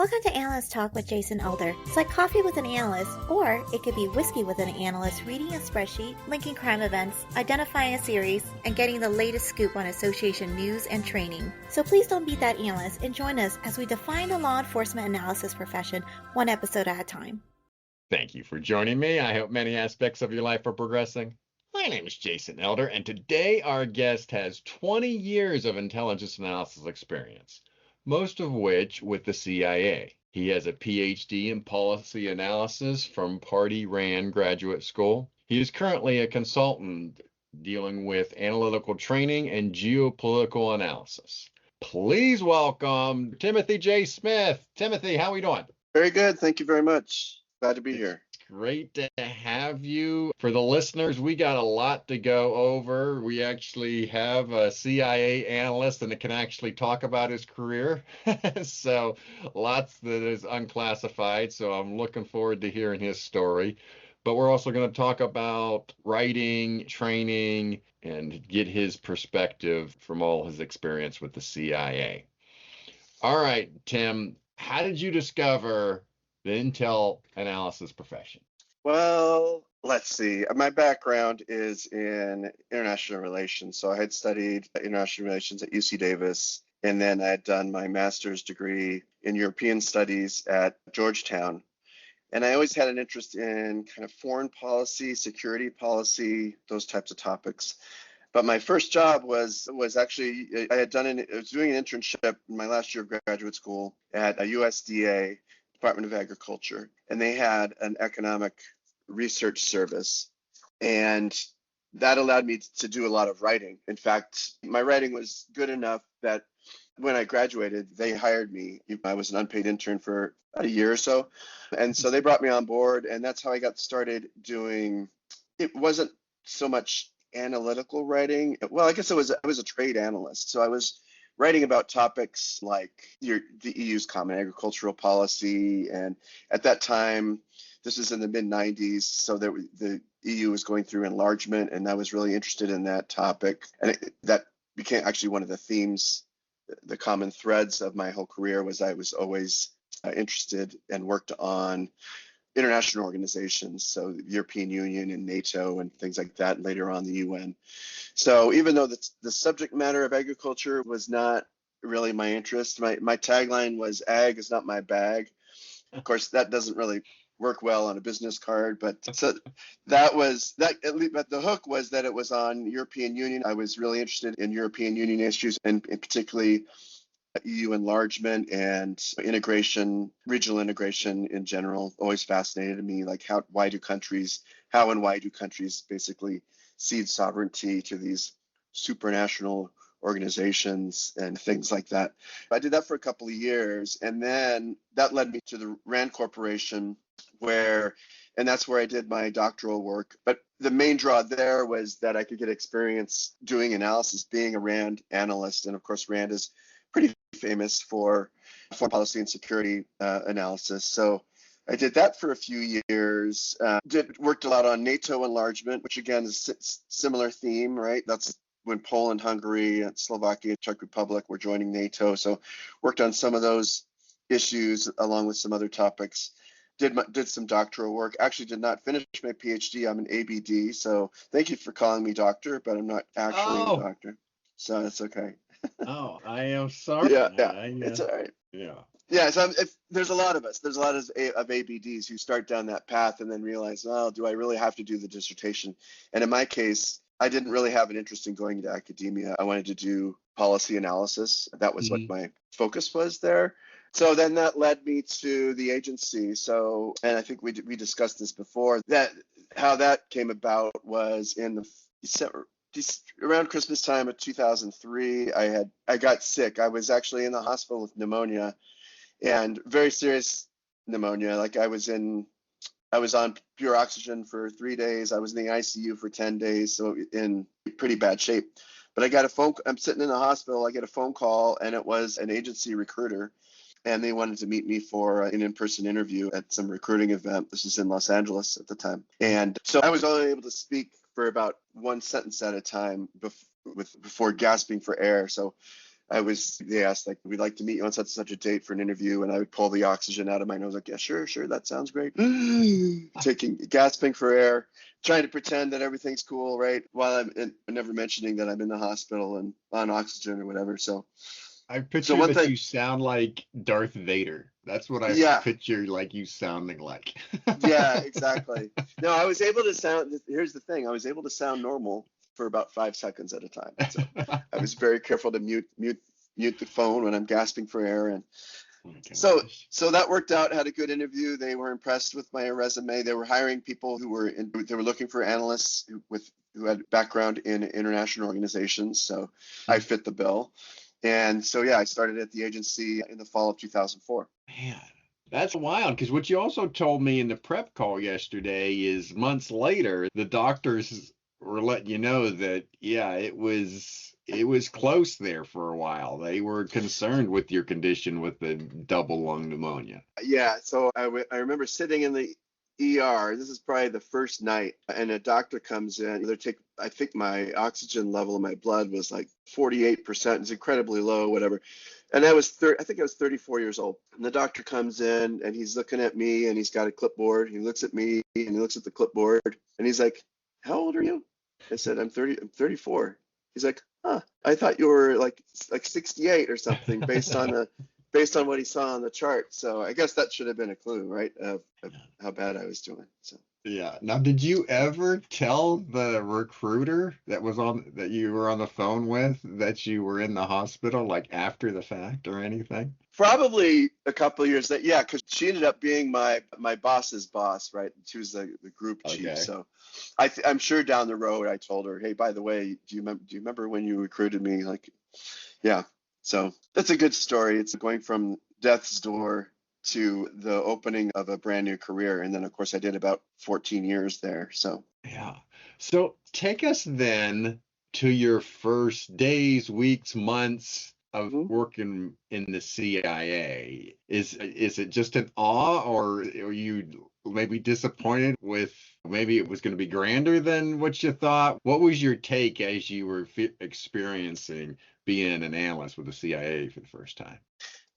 Welcome to Analyst Talk with Jason Elder. It's like coffee with an analyst, or it could be whiskey with an analyst reading a spreadsheet, linking crime events, identifying a series, and getting the latest scoop on association news and training. So please don't beat that analyst and join us as we define the law enforcement analysis profession one episode at a time. Thank you for joining me. I hope many aspects of your life are progressing. My name is Jason Elder, and today our guest has 20 years of intelligence analysis experience, most of which with the CIA. He has a PhD in policy analysis from Pardee Rand Graduate School. He is currently a consultant dealing with analytical training and geopolitical analysis. Please welcome Timothy J. Smith. Timothy, how are we doing? Very good. Thank you very much. Glad to be here. Great to have you. For the listeners, we got a lot to go over. We actually have a CIA analyst and it can actually talk about his career. So lots that is unclassified. So I'm looking forward to hearing his story. But we're also going to talk about writing, training, and get his perspective from all his experience with the CIA. All right, Tim, how did you discover the intel analysis profession? Well, let's see. My background is in international relations. So I had studied international relations at UC Davis, and then I had done my master's degree in European studies at Georgetown. And I always had an interest in kind of foreign policy, security policy, those types of topics. But my first job was actually, I was doing an internship in my last year of graduate school at a USDA, Department of Agriculture, and they had an economic research service, and that allowed me to do a lot of writing. In fact, my writing was good enough that when I graduated, they hired me. I was an unpaid intern for a year or so, and so they brought me on board, and that's how I got started doing. It wasn't so much analytical writing. Well, I guess I was a trade analyst, so I was writing about topics like the EU's common agricultural policy. And at that time, this was in the mid-90s, so the EU was going through enlargement, and I was really interested in that topic. And that became actually one of the themes, the common threads of my whole career was I was always interested and worked on international organizations, so the European Union and NATO and things like that, and later on the UN. So even though the subject matter of agriculture was not really my interest, my tagline was "Ag is not my bag." Of course, that doesn't really work well on a business card, but so that was that. At least, but the hook was that it was on European Union. I was really interested in European Union issues, and particularly EU enlargement and integration, regional integration in general, always fascinated me. Like how and why do countries basically cede sovereignty to these supranational organizations and things like that. I did that for a couple of years, and then that led me to the Rand Corporation, and that's where I did my doctoral work. But the main draw there was that I could get experience doing analysis, being a Rand analyst, and of course Rand is pretty famous for foreign policy and security analysis. So I did that for a few years. Worked a lot on NATO enlargement, which again is a similar theme, right? That's when Poland, Hungary, and Slovakia, Czech Republic were joining NATO. So worked on some of those issues along with some other topics. Did some doctoral work. Actually did not finish my PhD. I'm an ABD. So thank you for calling me doctor, but I'm not actually a doctor. So that's okay. Oh, I am sorry. Yeah, it's all right. Yeah. So there's a lot of us. There's a lot of ABDs who start down that path and then realize, oh, do I really have to do the dissertation? And in my case, I didn't really have an interest in going into academia. I wanted to do policy analysis. That was what my focus was there. So then that led me to the agency. So, and I think we discussed this before, that how that came about was in the around Christmas time of 2003, I got sick. I was actually in the hospital with pneumonia, and very serious pneumonia. Like I was on pure oxygen for 3 days. I was in the ICU for 10 days, so in pretty bad shape. But I'm sitting in the hospital, I get a phone call, and it was an agency recruiter, and they wanted to meet me for an in-person interview at some recruiting event. This was in Los Angeles at the time. And so I was only able to speak for about one sentence at a time before gasping for air. So they asked, like, we'd like to meet you on such and such a date for an interview. And I would pull the oxygen out of my nose, like, yeah, sure, that sounds great. Gasping for air, trying to pretend that everything's cool, right? While never mentioning that I'm in the hospital and on oxygen or whatever. So I picture one that thing, you sound like Darth Vader. That's what I yeah, picture like you sounding like. yeah, exactly. No, I was able to sound, here's the thing, I was able to sound normal for about 5 seconds at a time. So I was very careful to mute the phone when I'm gasping for air. And Oh my so gosh. that worked out. Had a good interview. They were impressed with my resume. They were hiring people they were looking for analysts who had background in international organizations. So I fit the bill. And so, yeah, I started at the agency in the fall of 2004. Man, that's wild, because what you also told me in the prep call yesterday is months later, the doctors were letting you know that, yeah, it was close there for a while. They were concerned with your condition with the double lung pneumonia. Yeah, so I remember sitting in the ER. This is probably the first night, and a doctor comes in. I think my oxygen level in my blood was like 48%. It's incredibly low, whatever. And I think I was 34 years old. And the doctor comes in and he's looking at me and he's got a clipboard. He looks at me and he looks at the clipboard and he's like, "How old are you?" I said, I'm 34. He's like, "Huh, I thought you were like 68 or something based on what he saw on the chart." So I guess that should have been a clue, right, of how bad I was doing. So Yeah. Now, did you ever tell the recruiter that you were on the phone with that you were in the hospital, like after the fact or anything? probably a couple of years yeah, because she ended up being my boss's boss, right? She was the group chief. Okay. So I'm sure down the road I told her, "Hey, by the way, do you remember when you recruited me?" Like, yeah. So that's a good story. It's going from death's door to the opening of a brand new career. And then, of course, I did about 14 years there. So, Yeah. So take us then to your first days, weeks, months of mhm. working in the CIA. Is it just an awe, or are you maybe disappointed with maybe it was going to be grander than what you thought? What was your take as you were experiencing being an analyst with the CIA for the first time?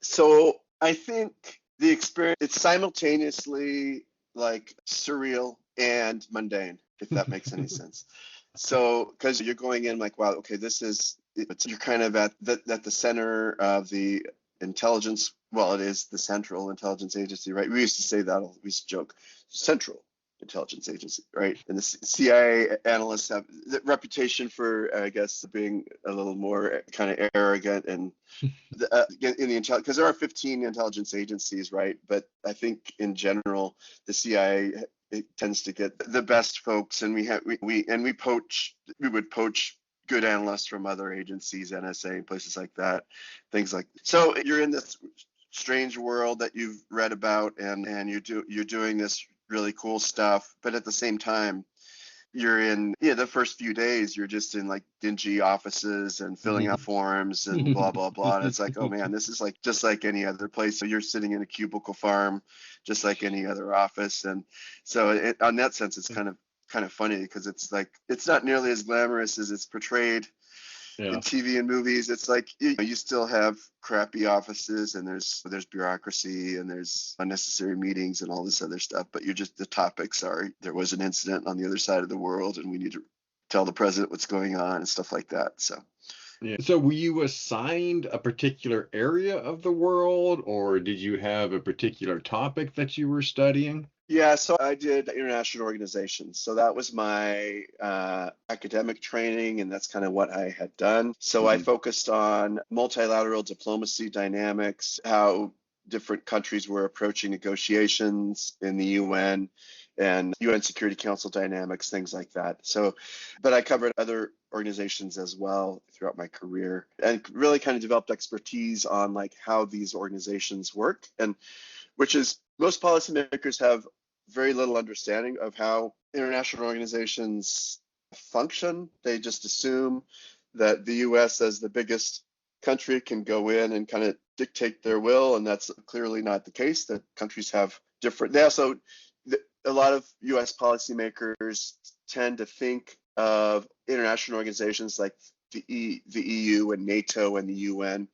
So I think the experience, it's simultaneously like surreal and mundane, if that makes any sense. So, because you're going in like, wow, okay, you're kind of at the center of the intelligence. Well, it is the Central Intelligence Agency, right? We used to say that, we used to joke, Central Intelligence Agency, right? And the CIA analysts have the reputation for, I guess, being a little more kind of arrogant and in the intelligence, because there are 15 intelligence agencies, right? But I think in general, the CIA, it tends to get the best folks, and we would poach good analysts from other agencies, NSA, and places like that, things like. So you're in this strange world that you've read about, and you're doing this really cool stuff, but at the same time, you're in the first few days you're just in like dingy offices and filling out forms and blah blah blah, and it's like, oh man, this is like just like any other place. So you're sitting in a cubicle farm just like any other office. And so on that sense, it's kind of funny, because it's like it's not nearly as glamorous as it's portrayed in Yeah. TV and movies. It's like you still have crappy offices, and there's bureaucracy, and there's unnecessary meetings and all this other stuff. But the topics are, there was an incident on the other side of the world, and we need to tell the president what's going on and stuff like that. So. Yeah. So were you assigned a particular area of the world, or did you have a particular topic that you were studying? Yeah, so I did international organizations. So that was my academic training, and that's kind of what I had done. So I focused on multilateral diplomacy dynamics, how different countries were approaching negotiations in the UN and UN Security Council dynamics, things like that. So, but I covered other organizations as well throughout my career, and really kind of developed expertise on like how these organizations work, and which is, most policymakers have very little understanding of how international organizations function. They just assume that the US, as the biggest country, can go in and kind of dictate their will, and that's clearly not the case. That countries have different, a lot of US policymakers tend to think of international organizations like the EU and NATO and the UN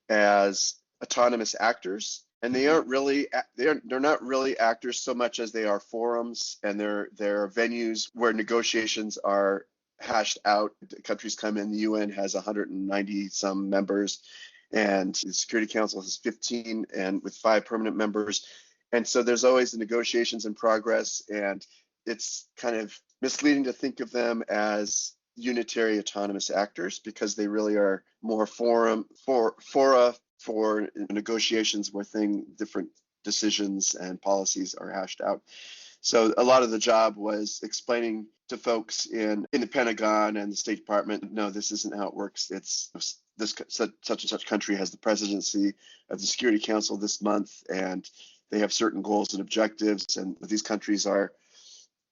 as autonomous actors, and they aren't really they're not really actors so much as they are forums, and they're venues where negotiations are hashed out. Countries come in. The UN has 190 some members, and the Security Council has 15, and with 5 permanent members. And so there's always the negotiations in progress, and it's kind of misleading to think of them as unitary autonomous actors, because they really are more fora for negotiations where different decisions and policies are hashed out. So a lot of the job was explaining to folks in the Pentagon and the State Department, no, this isn't how it works. It's this such and such country has the presidency of the Security Council this month, and they have certain goals and objectives, and these countries are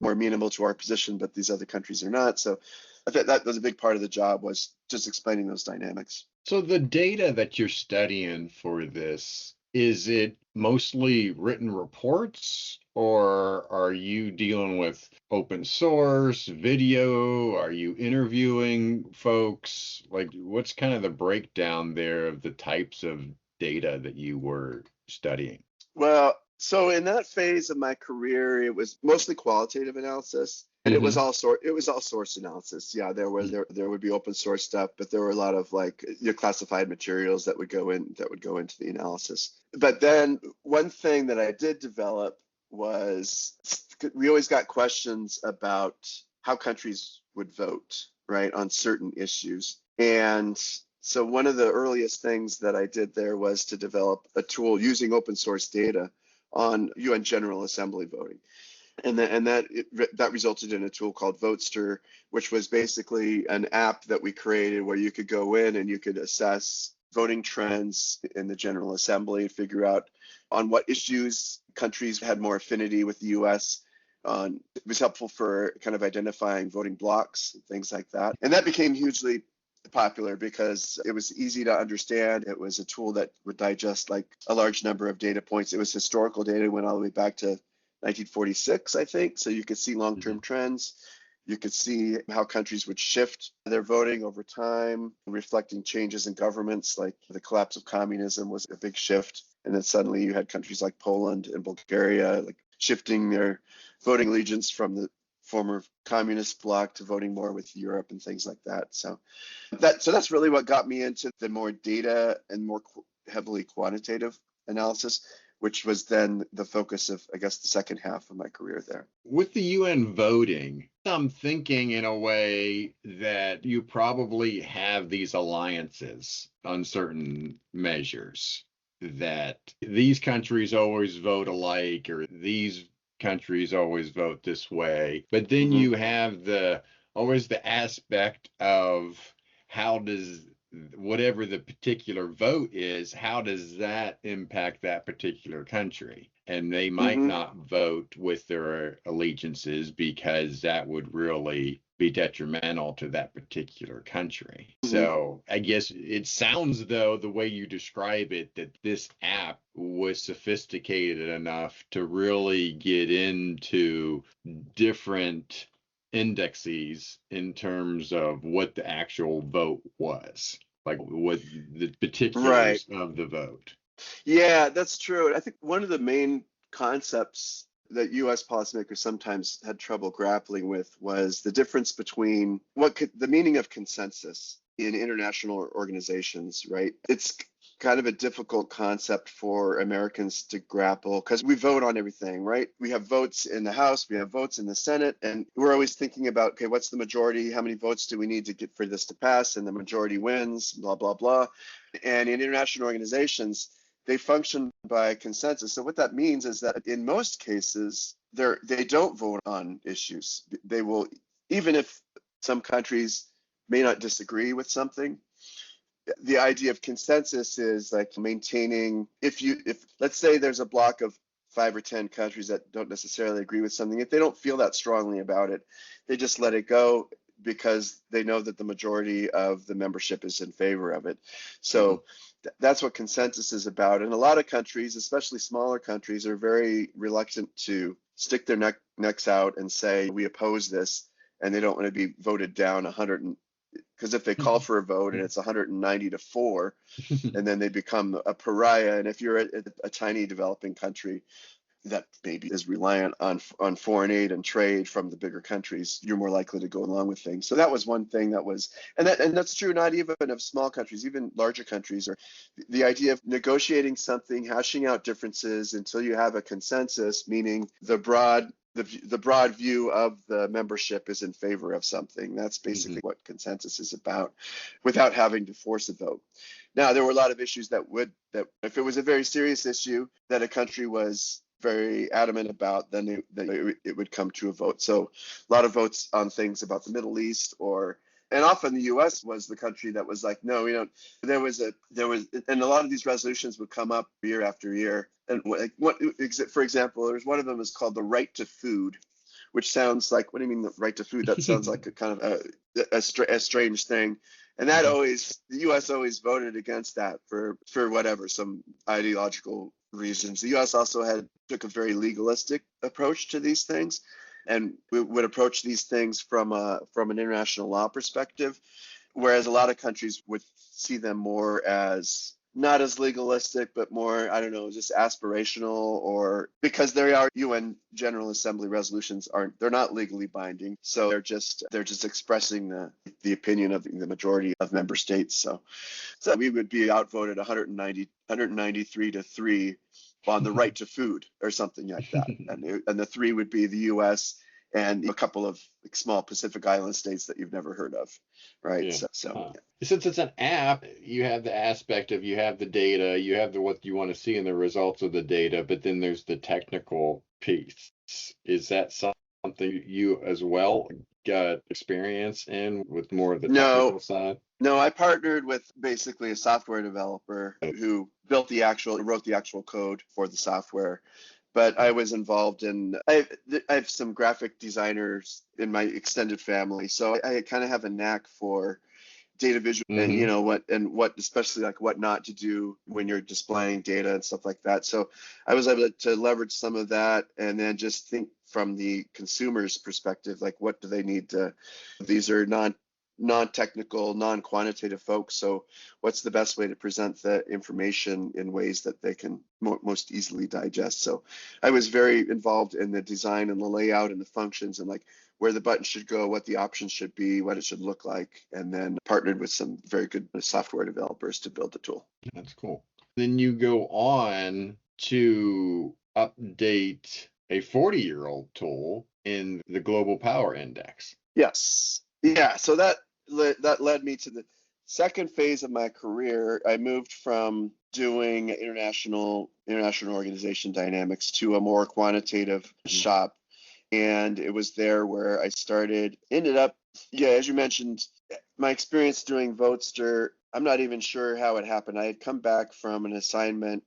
more amenable to our position, but these other countries are not. So I think that was a big part of the job, was just explaining those dynamics. So the data that you're studying for this, is it mostly written reports, or are you dealing with open source, video? Are you interviewing folks? Like, what's kind of the breakdown there of the types of data that you were studying? Well, so in that phase of my career, it was mostly qualitative analysis, and it was all source analysis. Yeah, there would be open source stuff, but there were a lot of classified materials that would go into the analysis. But then one thing that I did develop was, we always got questions about how countries would vote, right, on certain issues. And so one of the earliest things that I did there was to develop a tool using open source data on UN General Assembly voting. And that resulted in a tool called Votester, which was basically an app that we created where you could go in and you could assess voting trends in the General Assembly and figure out on what issues countries had more affinity with the US. It was helpful for kind of identifying voting blocks and things like that. And that became hugely popular because it was easy to understand. It was a tool that would digest like a large number of data points. It was historical data, went all the way back to 1946, I think. So you could see long-term trends. You could see how countries would shift their voting over time, reflecting changes in governments, like the collapse of communism was a big shift. And then suddenly you had countries like Poland and Bulgaria, like shifting their voting allegiance from the former communist bloc to voting more with Europe and things like that. So that's really what got me into the more data and more heavily quantitative analysis, which was then the focus of, I guess, the second half of my career there. With the UN voting, I'm thinking in a way that you probably have these alliances on certain measures, that these countries always vote alike, or these countries always vote this way. But then you have always the aspect of, how does whatever the particular vote is, how does that impact that particular country? And they might not vote with their allegiances because that would really be detrimental to that particular country. So I guess it sounds, though, the way you describe it, that this app was sophisticated enough to really get into different indexes in terms of what the actual vote was, like what the particulars of the vote. Yeah, that's true. I think one of the main concepts that U.S. policymakers sometimes had trouble grappling with was the difference between the meaning of consensus in international organizations, right? It's kind of a difficult concept for Americans to grapple because we vote on everything, right? We have votes in the House, we have votes in the Senate, and we're always thinking about, okay, what's the majority? How many votes do we need to get for this to pass? And the majority wins, blah, blah, blah. And in international organizations, they function by consensus. So what that means is that in most cases, they don't vote on issues. They will, even if some countries may not disagree with something, the idea of consensus is like maintaining, if let's say there's a block of 5 or 10 countries that don't necessarily agree with something, if they don't feel that strongly about it, they just let it go because they know that the majority of the membership is in favor of it. So that's what consensus is about. And a lot of countries, especially smaller countries, are very reluctant to stick their necks out and say, we oppose this, and they don't want to be voted down because if they call for a vote and it's 190 to 4, and then they become a pariah. And if you're a tiny developing country that maybe is reliant on foreign aid and trade from the bigger countries, you're more likely to go along with things. So that was one thing that was, and that's true not even of small countries, even larger countries, or the idea of negotiating something, hashing out differences until you have a consensus, meaning the broad view of the membership is in favor of something. That's basically what consensus is about, without having to force a vote. Now, there were a lot of issues that if it was a very serious issue that a country was very adamant about, then it would come to a vote. So a lot of votes on things about the Middle East, and often the U.S. was the country that was like, no, we don't. There was, and a lot of these resolutions would come up year after year. And for example, there's one of them is called the right to food, which sounds like, what do you mean the right to food? That sounds like a kind of a strange thing. And that the U.S. always voted against that for whatever, some ideological reasons. The U.S. also took a very legalistic approach to these things, and we would approach these things from an international law perspective, whereas a lot of countries would see them more as not as legalistic, but more, I don't know, just aspirational, or because they are UN General Assembly resolutions they're not legally binding. So they're just expressing the opinion of the majority of member states. So we would be outvoted 193 to 3 on the right to food or something like that. And the 3 would be the US and a couple of small Pacific Island states that you've never heard of, right? Yeah. So since it's an app, you have the aspect of, you have the data, you have what you want to see in the results of the data, but then there's the technical piece. Is that something you as well got experience in, with more of the technical side? No, I partnered with basically a software developer who wrote the actual code for the software. But I was involved I have some graphic designers in my extended family, so I kind of have a knack for data visual and what especially like what not to do when you're displaying data and stuff like that. So I was able to leverage some of that, and then just think from the consumer's perspective, like what do they need to, these are non-technical, non-quantitative folks. So what's the best way to present the information in ways that they can most easily digest? So I was very involved in the design and the layout and the functions, and like where the button should go, what the options should be, what it should look like, and then partnered with some very good software developers to build the tool. That's cool. Then you go on to update a 40-year-old tool in the Global Power Index. Yes. Yeah. So that led me to the second phase of my career. I moved from doing international organization dynamics to a more quantitative shop. And it was there where I ended up, as you mentioned, my experience doing Votester, I'm not even sure how it happened. I had come back from an assignment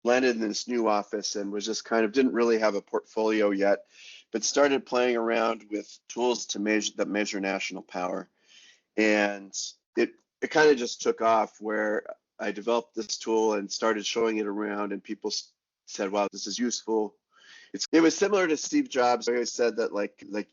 landed in this new office and was just didn't really have a portfolio yet, but started playing around with tools that measure national power. And it kind of just took off, where I developed this tool and started showing it around, and people said, wow, this is useful. It was similar to Steve Jobs. I always said that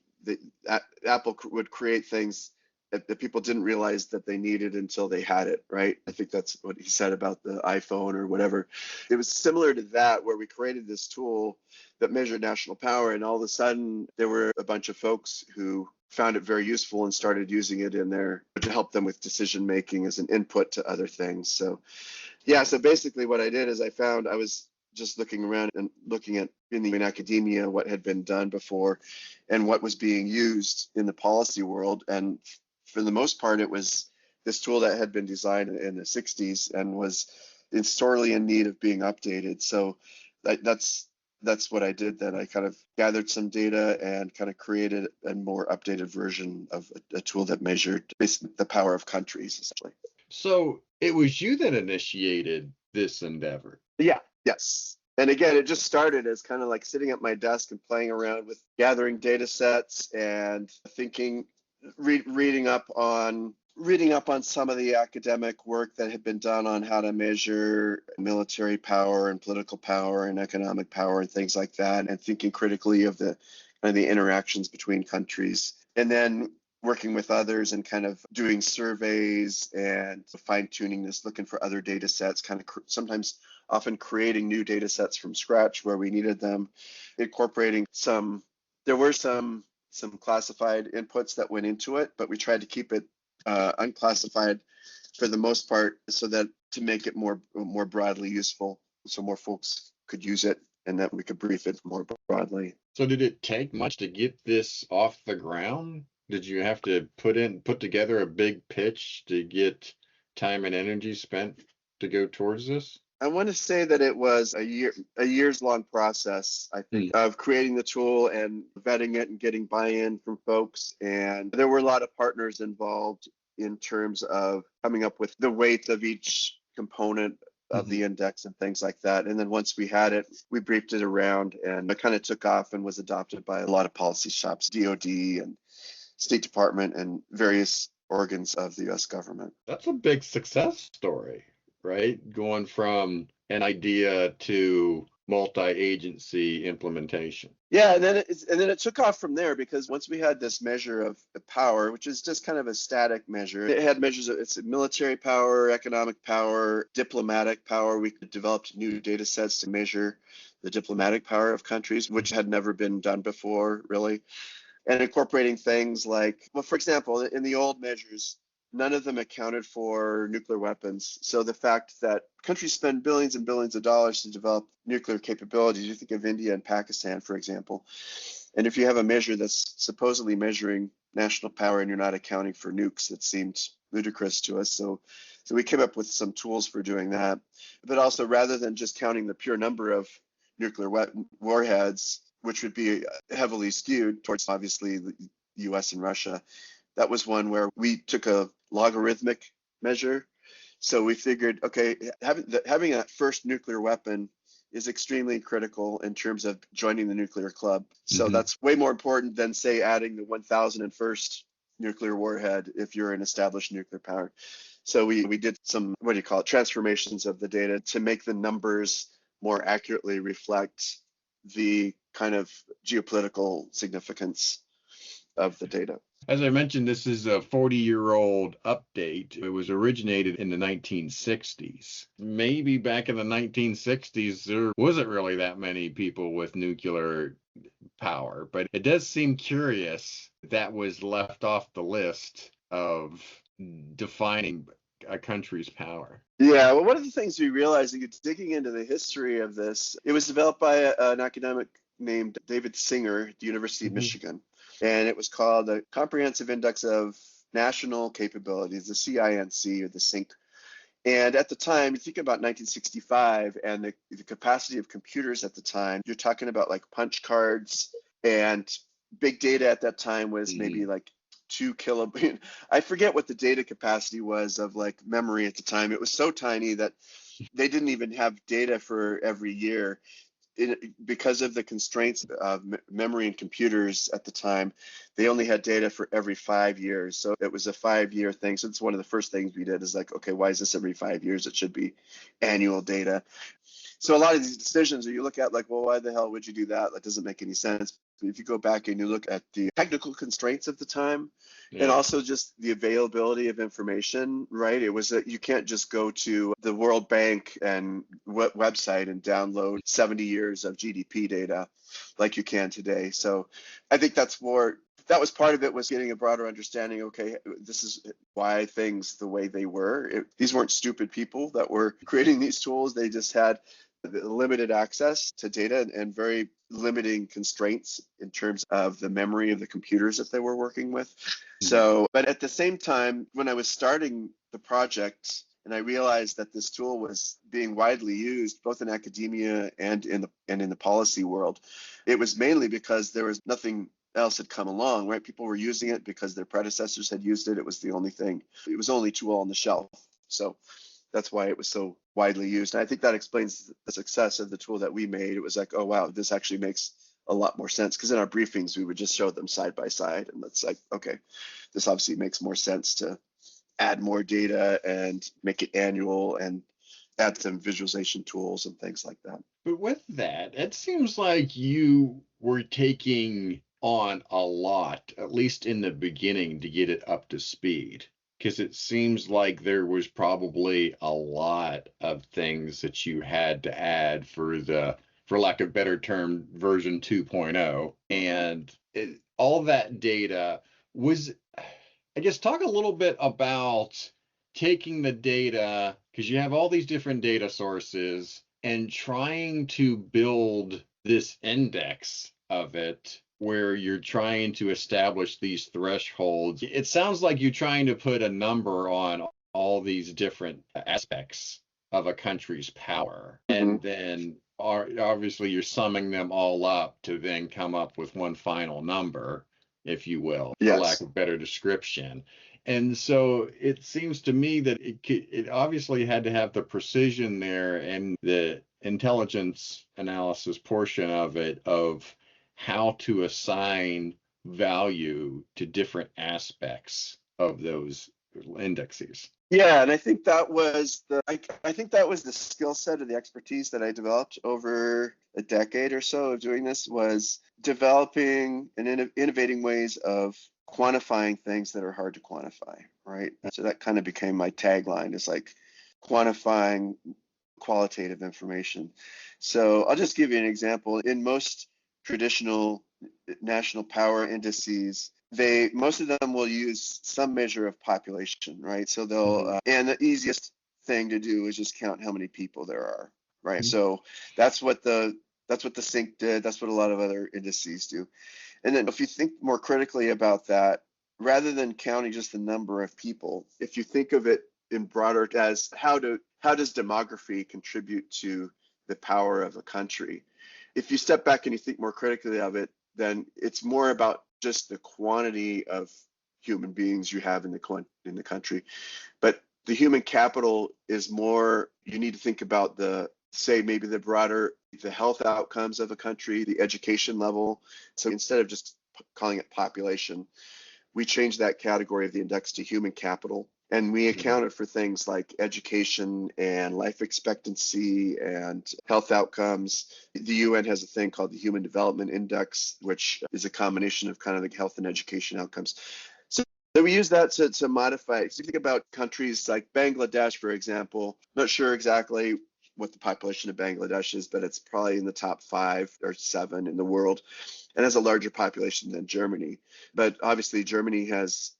Apple would create things that people didn't realize that they needed until they had it, right? I think that's what he said about the iPhone or whatever. It was similar to that, where we created this tool that measured national power, and all of a sudden there were a bunch of folks who found it very useful and started using it to help them with decision making as an input to other things. So basically what I did is I was just looking around and looking at in academia what had been done before and what was being used in the policy world. And for the most part, it was this tool that had been designed in the 60s and was sorely in need of being updated. So that's what I did then. I kind of gathered some data and kind of created a more updated version of a tool that measured basically the power of countries, essentially. So it was you that initiated this endeavor. Yeah. Yes. And again, it just started as kind of like sitting at my desk and playing around with gathering data sets and thinking, reading up on some of the academic work that had been done on how to measure military power and political power and economic power and things like that, and thinking critically of the interactions between countries. And then working with others and kind of doing surveys and fine-tuning this, looking for other data sets, kind of sometimes often creating new data sets from scratch where we needed them, incorporating there were some classified inputs that went into it, but we tried to keep it unclassified for the most part, so that to make it more broadly useful, so more folks could use it and that we could brief it more broadly. So did it take much to get this off the ground? Did you have to put together a big pitch to get time and energy spent to go towards this? I want to say that it was a years long process, I think, of creating the tool and vetting it and getting buy-in from folks. And there were a lot of partners involved in terms of coming up with the weight of each component of the index and things like that. And then once we had it, we briefed it around, and it kind of took off and was adopted by a lot of policy shops, DoD and State Department and various organs of the US government. That's a big success story, right? Going from an idea to multi-agency implementation. Yeah, and then it took off from there, because once we had this measure of power, which is just kind of a static measure, it had measures of its military power, economic power, diplomatic power. We developed new data sets to measure the diplomatic power of countries, which had never been done before, really. And incorporating things like, well, for example, in the old measures, none of them accounted for nuclear weapons. So the fact that countries spend billions and billions of dollars to develop nuclear capabilities, you think of India and Pakistan, for example, and if you have a measure that's supposedly measuring national power and you're not accounting for nukes, it seemed ludicrous to us. So we came up with some tools for doing that. But also, rather than just counting the pure number of nuclear warheads, which would be heavily skewed towards, obviously, the US and Russia, that was one where we took a logarithmic measure. So we figured, okay, having a first nuclear weapon is extremely critical in terms of joining the nuclear club. So that's way more important than, say, adding the 1001st nuclear warhead if you're an established nuclear power. So we did some, transformations of the data to make the numbers more accurately reflect the kind of geopolitical significance of the data. As I mentioned, this is a 40-year-old update. It was originated in the 1960s. Maybe back in the 1960s, there wasn't really that many people with nuclear power, but it does seem curious that was left off the list of defining a country's power. Yeah, well, one of the things we realized, digging into the history of this, it was developed by an academic named David Singer at the University of Michigan. And it was called the Comprehensive Index of National Capabilities, the CINC, or the CINC. And at the time, you think about 1965 and the capacity of computers at the time, you're talking about like punch cards, and big data at that time was maybe like 2 kilobytes. I forget what the data capacity was of like memory at the time. It was so tiny that they didn't even have data for every year. Because of the constraints of memory and computers at the time, they only had data for every 5 years. So it was a 5-year thing. So it's one of the first things we did is like, okay, why is this every 5 years? It should be annual data. So a lot of these decisions that you look at, like, well, why the hell would you do that? That doesn't make any sense. If you go back and you look at the technical constraints of the time, and also just the availability of information, right? It was that you can't just go to the World Bank and website and download 70 years of GDP data like you can today. So I think that was part of it, was getting a broader understanding. Okay, this is why things the way they were. These weren't stupid people that were creating these tools. They just had limited access to data and very limiting constraints in terms of the memory of the computers that they were working with. So, but at the same time, when I was starting the project and I realized that this tool was being widely used both in academia and in the policy world, it was mainly because there was nothing else had come along, right? People were using it because their predecessors had used it. It was the only thing. It was only tool on the shelf. So that's why it was so widely used. And I think that explains the success of the tool that we made. It was like, oh, wow, this actually makes a lot more sense. Because in our briefings, we would just show them side by side. And it's like, okay, this obviously makes more sense to add more data and make it annual and add some visualization tools and things like that. But with that, it seems like you were taking on a lot, at least in the beginning, to get it up to speed. Because it seems like there was probably a lot of things that you had to add for for lack of a better term, version 2.0. And all that data was, I guess, talk a little bit about taking the data, because you have all these different data sources, and trying to build this index of it where you're trying to establish these thresholds. It sounds like you're trying to put a number on all these different aspects of a country's power. And then obviously you're summing them all up to then come up with one final number, if you will, for lack of better description. And so it seems to me that it obviously had to have the precision there and the intelligence analysis portion of it, of how to assign value to different aspects of those indexes. Yeah, and I think that was I think that was the skill set or the expertise that I developed over a decade or so of doing this, was developing and innovating ways of quantifying things that are hard to quantify, right? So that kind of became my tagline, is like quantifying qualitative information. So I'll just give you an example. In most traditional national power indices, most of them will use some measure of population, right? So they'll and the easiest thing to do is just count how many people there are, right? So that's what the sync did. That's what a lot of other indices do. And then if you think more critically about that, rather than counting just the number of people, if you think of it in broader as how does demography contribute to the power of a country? If you step back and you think more critically of it, then it's more about just the quantity of human beings you have in the country. But the human capital is more, you need to think about maybe the broader, the health outcomes of a country, the education level. So instead of just calling it population, we changed that category of the index to human capital. And we accounted for things like education and life expectancy and health outcomes. The UN has a thing called the Human Development Index, which is a combination of kind of the health and education outcomes. So we use that to modify it. So you think about countries like Bangladesh, for example. Not sure exactly what the population of Bangladesh is, but it's probably in the top 5 or 7 in the world, and has a larger population than Germany. But obviously Germany has,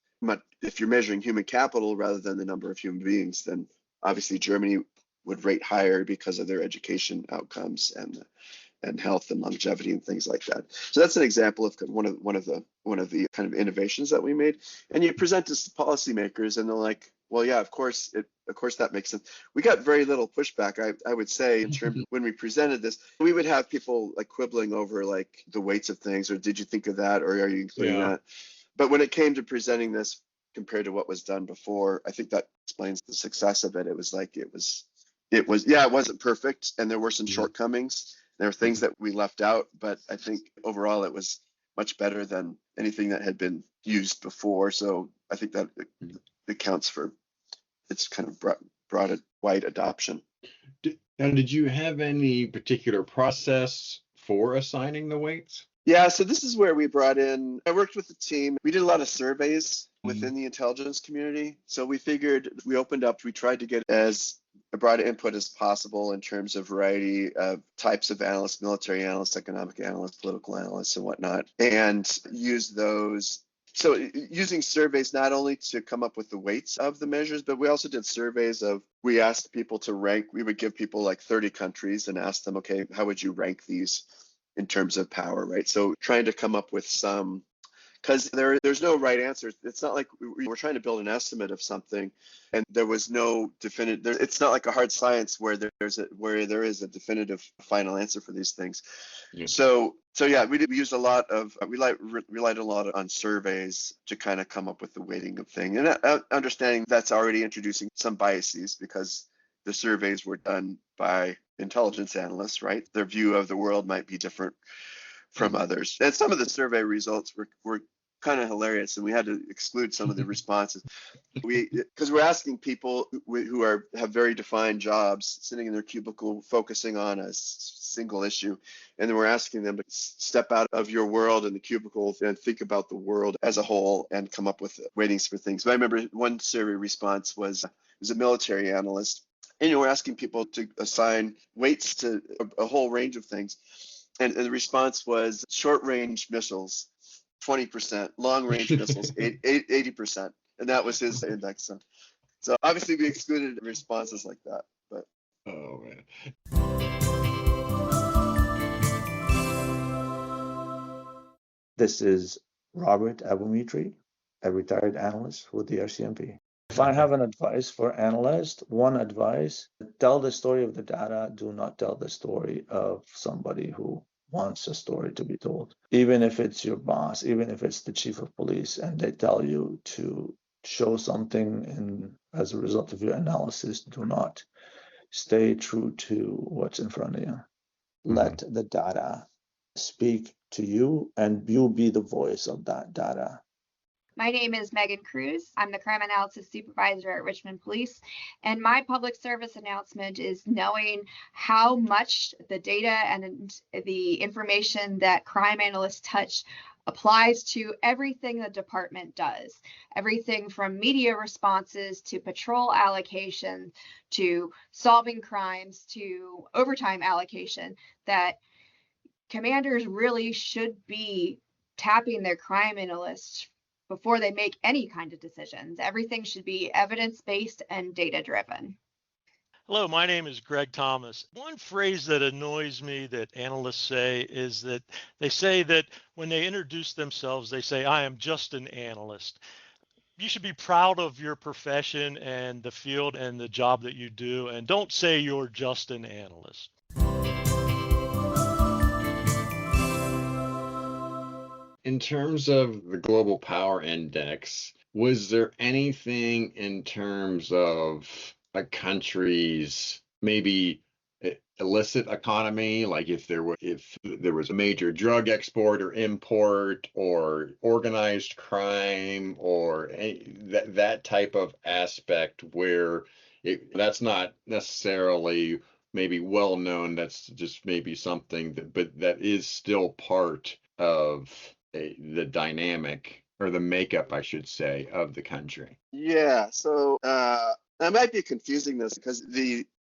if you're measuring human capital rather than the number of human beings, then obviously Germany would rate higher because of their education outcomes and health and longevity and things like that. So that's an example of one of the kind of innovations that we made. And you present this to policymakers, and they're like, well, yeah, of course that makes sense. We got very little pushback, I would say, in terms of when we presented this. We would have people like quibbling over like the weights of things, or did you think of that, or are you including that? But when it came to presenting this compared to what was done before, I think that explains the success of it. It was like it wasn't perfect, and there were some shortcomings. There were things that we left out, but I think overall it was much better than anything that had been used before. So I think that it counts for it's kind of brought a wide adoption. Now, did you have any particular process for assigning the weights? Yeah, so this is where we brought in, I worked with the team. We did a lot of surveys within the intelligence community. So we figured, we tried to get as a broad input as possible in terms of variety of types of analysts, military analysts, economic analysts, political analysts, and whatnot, and use those. So using surveys not only to come up with the weights of the measures, but we also did surveys we asked people to rank. We would give people like 30 countries and ask them, okay, how would you rank these in terms of power, right? So trying to come up with some, because there's no right answer. It's not like we're trying to build an estimate of something, and there was no definitive. It's not like a hard science where there is a definitive final answer for these things. Yeah. So yeah, we used a lot of we relied a lot on surveys to kind of come up with the weighting of thing, and understanding that's already introducing some biases because the surveys were done by intelligence analysts, right? Their view of the world might be different from others. And some of the survey results were kind of hilarious, and we had to exclude some of the responses. Because we're asking people who have very defined jobs, sitting in their cubicle, focusing on a single issue, and then we're asking them to step out of your world in the cubicle and think about the world as a whole and come up with ratings for things. But I remember one survey response was a military analyst, and we're asking people to assign weights to a whole range of things, and the response was short-range missiles, 20%, long-range missiles, 80%. And that was his index. So obviously we excluded responses like that. But Oh man. This is Robert Aboumitri, a retired analyst with the RCMP. If I have an advice for analysts, one advice: tell the story of the data. Do not tell the story of somebody who wants a story to be told. Even if it's your boss, even if it's the chief of police, and they tell you to show something and as a result of your analysis, do not. Stay true to what's in front of you. Let the data speak to you, and you be the voice of that data. My name is Megan Cruz. I'm the crime analysis supervisor at Richmond Police. And my public service announcement is knowing how much the data and the information that crime analysts touch applies to everything the department does. Everything from media responses to patrol allocation to solving crimes to overtime allocation, that commanders really should be tapping their crime analysts before they make any kind of decisions. Everything should be evidence-based and data-driven. Hello, my name is Greg Thomas. One phrase that annoys me that analysts say is that they say that when they introduce themselves, they say, I am just an analyst. You should be proud of your profession and the field and the job that you do, and don't say you're just an analyst. In terms of the global power index, was there anything in terms of a country's maybe illicit economy, like if there was a major drug export or import or organized crime or that type of aspect where that's not necessarily maybe well known, that's just maybe something but that is still part of the dynamic or the makeup, I should say, of the country. yeah, so I might be confusing this because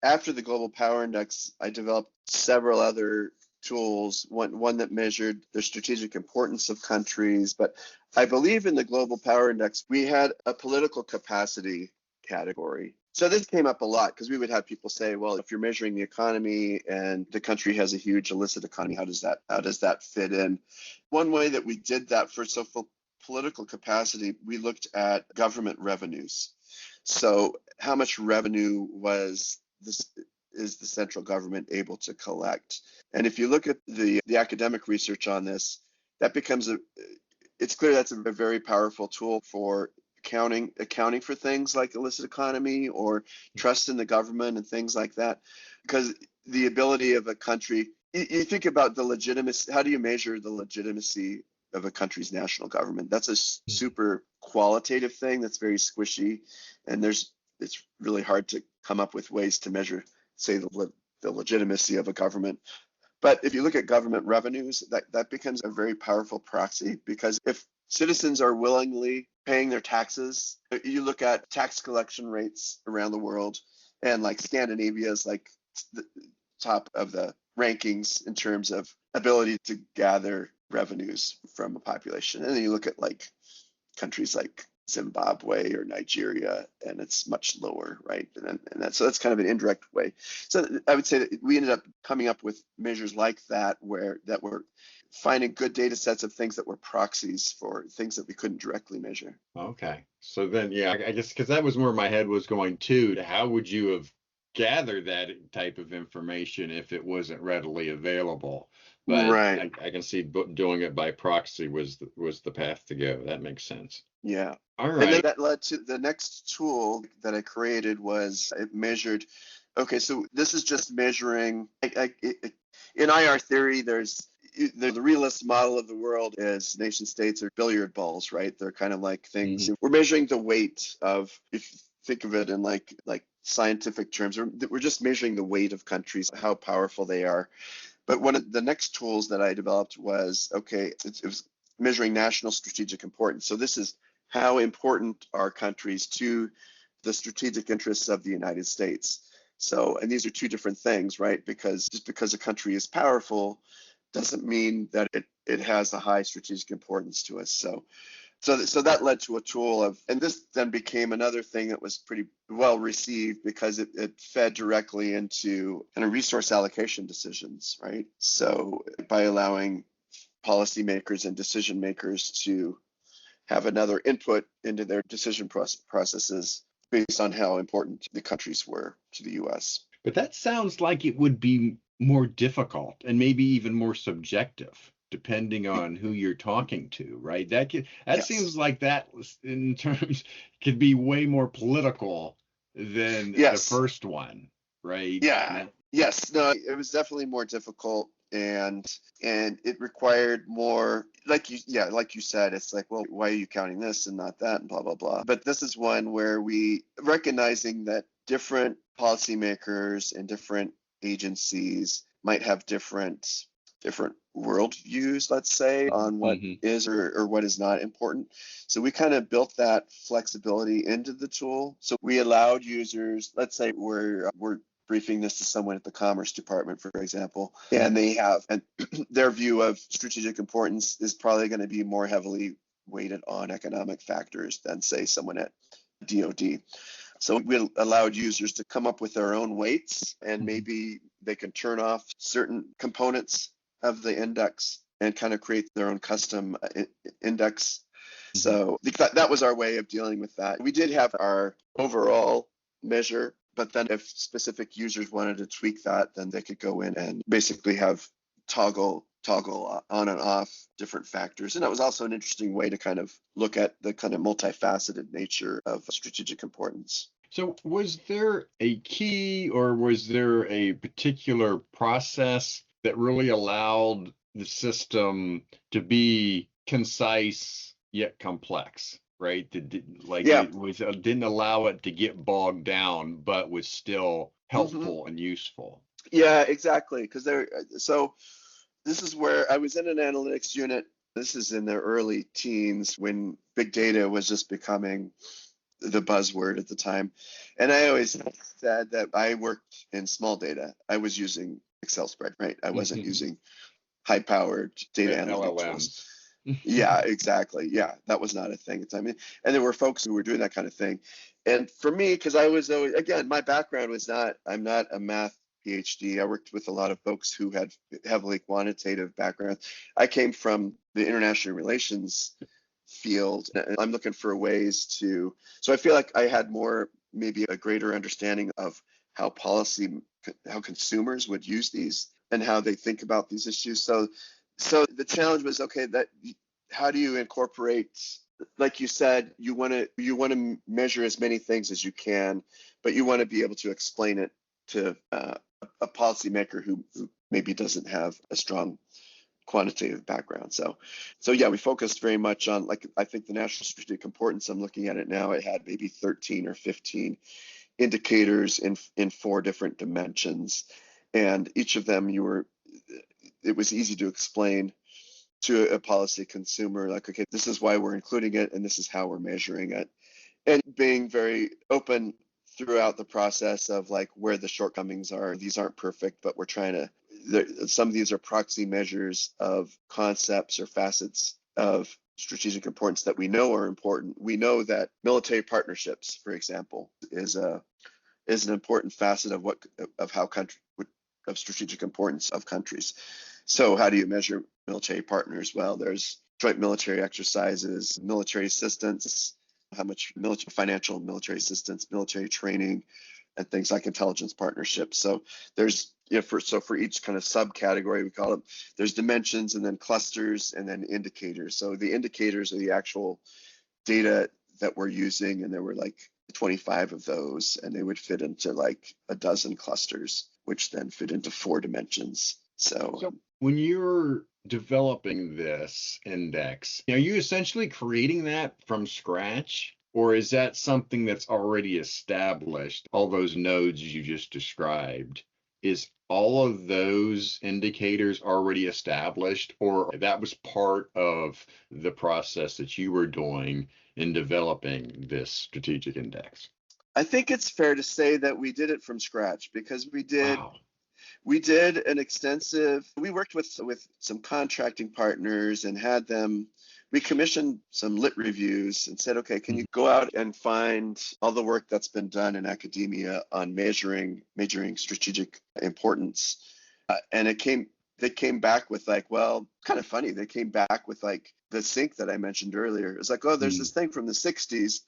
after the Global Power Index, I developed several other tools, one that measured the strategic importance of countries. But I believe in the Global Power Index, we had a political capacity category. So this came up a lot because we would have people say, well, if you're measuring the economy and the country has a huge illicit economy, how does that fit in? One way that we did that for political capacity, we looked at government revenues. So how much revenue is the central government able to collect? And if you look at the academic research on this, it's clear that's a very powerful tool for accounting for things like illicit economy or trust in the government and things like that. Because the ability of a country, you think about the legitimacy, how do you measure the legitimacy of a country's national government? That's a super qualitative thing that's very squishy, and it's really hard to come up with ways to measure, say, the legitimacy of a government. But if you look at government revenues, that becomes a very powerful proxy, because if citizens are willingly paying their taxes, you look at tax collection rates around the world, and like Scandinavia is like the top of the rankings in terms of ability to gather revenues from a population. And then you look at like countries like Zimbabwe or Nigeria, and it's much lower, right? So that's kind of an indirect way. So I would say that we ended up coming up with measures like that were finding good data sets of things that were proxies for things that we couldn't directly measure. Okay. So then, yeah, I guess because that was where my head was going too, to how would you have gathered that type of information if it wasn't readily available? But right. I can see doing it by proxy was the path to go. That makes sense. Yeah. All right. And then that led to the next tool that I created was it measured. Okay, so this is just measuring. In IR theory, the realist model of the world is nation states are billiard balls, right? They're kind of like things. We're measuring the weight of, if you think of it in like scientific terms, we're just measuring the weight of countries, how powerful they are. But one of the next tools that I developed was, okay, it was measuring national strategic importance. So this is how important are countries to the strategic interests of the United States. So, and these are two different things, right? Because just because a country is powerful doesn't mean that it has a high strategic importance to us. So that led to a tool of, and this then became another thing that was pretty well received because it fed directly into kind of resource allocation decisions, right? So by allowing policymakers and decision makers to have another input into their decision processes based on how important the countries were to the U.S. But that sounds like it would be more difficult and maybe even more subjective, depending on who you're talking to, right? That Yes. seems like that in terms could be way more political than the first one, right? Yeah. Yes. No, it was definitely more difficult, and it required more, like you said, it's like, well, why are you counting this and not that and blah blah blah. But this is one where we recognizing that different policymakers and different agencies might have different worldviews, let's say, on what is or what is not important. So we kind of built that flexibility into the tool. So we allowed users, let's say we're briefing this to someone at the Commerce Department, for example, and their view of strategic importance is probably going to be more heavily weighted on economic factors than, say, someone at DoD. So we allowed users to come up with their own weights, and maybe they can turn off certain components of the index and kind of create their own custom index. So that was our way of dealing with that. We did have our overall measure, but then if specific users wanted to tweak that, then they could go in and basically have toggle on and off different factors. And that was also an interesting way to kind of look at the kind of multifaceted nature of strategic importance. So was there a key, or was there a particular process that really allowed the system to be concise yet complex, right? It didn't allow it to get bogged down, but was still helpful and useful. Yeah, exactly. So this is where I was in an analytics unit. This is in the early teens when big data was just becoming the buzzword at the time. And I always said that I worked in small data. I was using Excel spreadsheet, right? I wasn't using high-powered data analytics tools. Yeah, exactly. Yeah, that was not a thing at the time. And there were folks who were doing that kind of thing. And for me, because I was always, again, my background was I'm not a math PhD. I worked with a lot of folks who had heavily quantitative backgrounds. I came from the international relations field, and I'm looking for ways so I feel like I had maybe a greater understanding of how consumers would use these and how they think about these issues. So the challenge was, okay, how do you incorporate, like you said, you want to measure as many things as you can, but you want to be able to explain it to a policymaker who maybe doesn't have a strong quantitative background. So yeah, we focused very much on, like, I think the national strategic importance, I'm looking at it now, it had maybe 13 or 15 indicators in 4 different dimensions. And each of them it was easy to explain to a policy consumer, like, okay, this is why we're including it and this is how we're measuring it. And being very open throughout the process of like where the shortcomings are. These aren't perfect, but we're trying to, some of these are proxy measures of concepts or facets of strategic importance that we know are important. We know that military partnerships, for example, is an important facet of strategic importance of countries. So how do you measure military partners? Well, there's joint military exercises, military assistance, how much financial military assistance, military training, and things like intelligence partnerships. So there's, for each kind of subcategory, we call them, there's dimensions and then clusters and then indicators. So the indicators are the actual data that we're using, and there were like 25 of those, and they would fit into like a dozen clusters, which then fit into 4 dimensions. So when you're developing this index, are you essentially creating that from scratch? Or is that something that's already established? All those nodes you just described, is all of those indicators already established, or that was part of the process that you were doing in developing this strategic index? I think it's fair to say that we did it from scratch because Wow. we did an extensive, we worked with some contracting partners and had them, we commissioned some lit reviews and said, okay, can you go out and find all the work that's been done in academia on measuring strategic importance? And they came back with like, well, kind of funny. They came back with like the sync that I mentioned earlier. It's like, oh, there's this thing from the 60s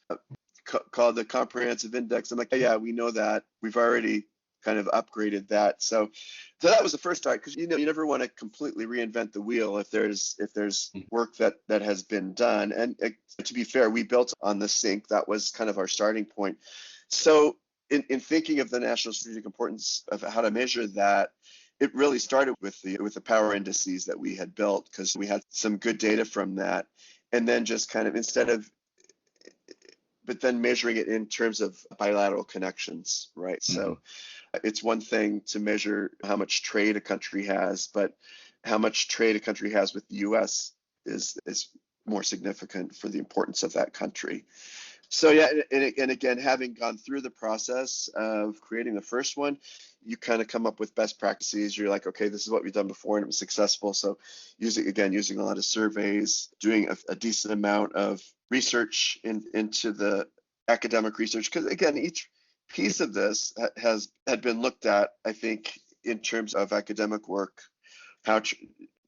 called the Comprehensive Index. I'm like, yeah, we know that. We've already kind of upgraded that. So that was the first start, because you never want to completely reinvent the wheel if there's work that has been done. And to be fair, we built on the sync. That was kind of our starting point. So in thinking of the national strategic importance of how to measure that, it really started with the power indices that we had built, because we had some good data from that. And then just kind of but then measuring it in terms of bilateral connections, right? So it's one thing to measure how much trade a country has, but how much trade a country has with the US is more significant for the importance of that country. So yeah, and again, having gone through the process of creating the first one, you kind of come up with best practices. You're like, okay, this is what we've done before and it was successful. So using a lot of surveys, doing a decent amount of research into the academic research, because again, each piece of this had been looked at, I think, in terms of academic work, how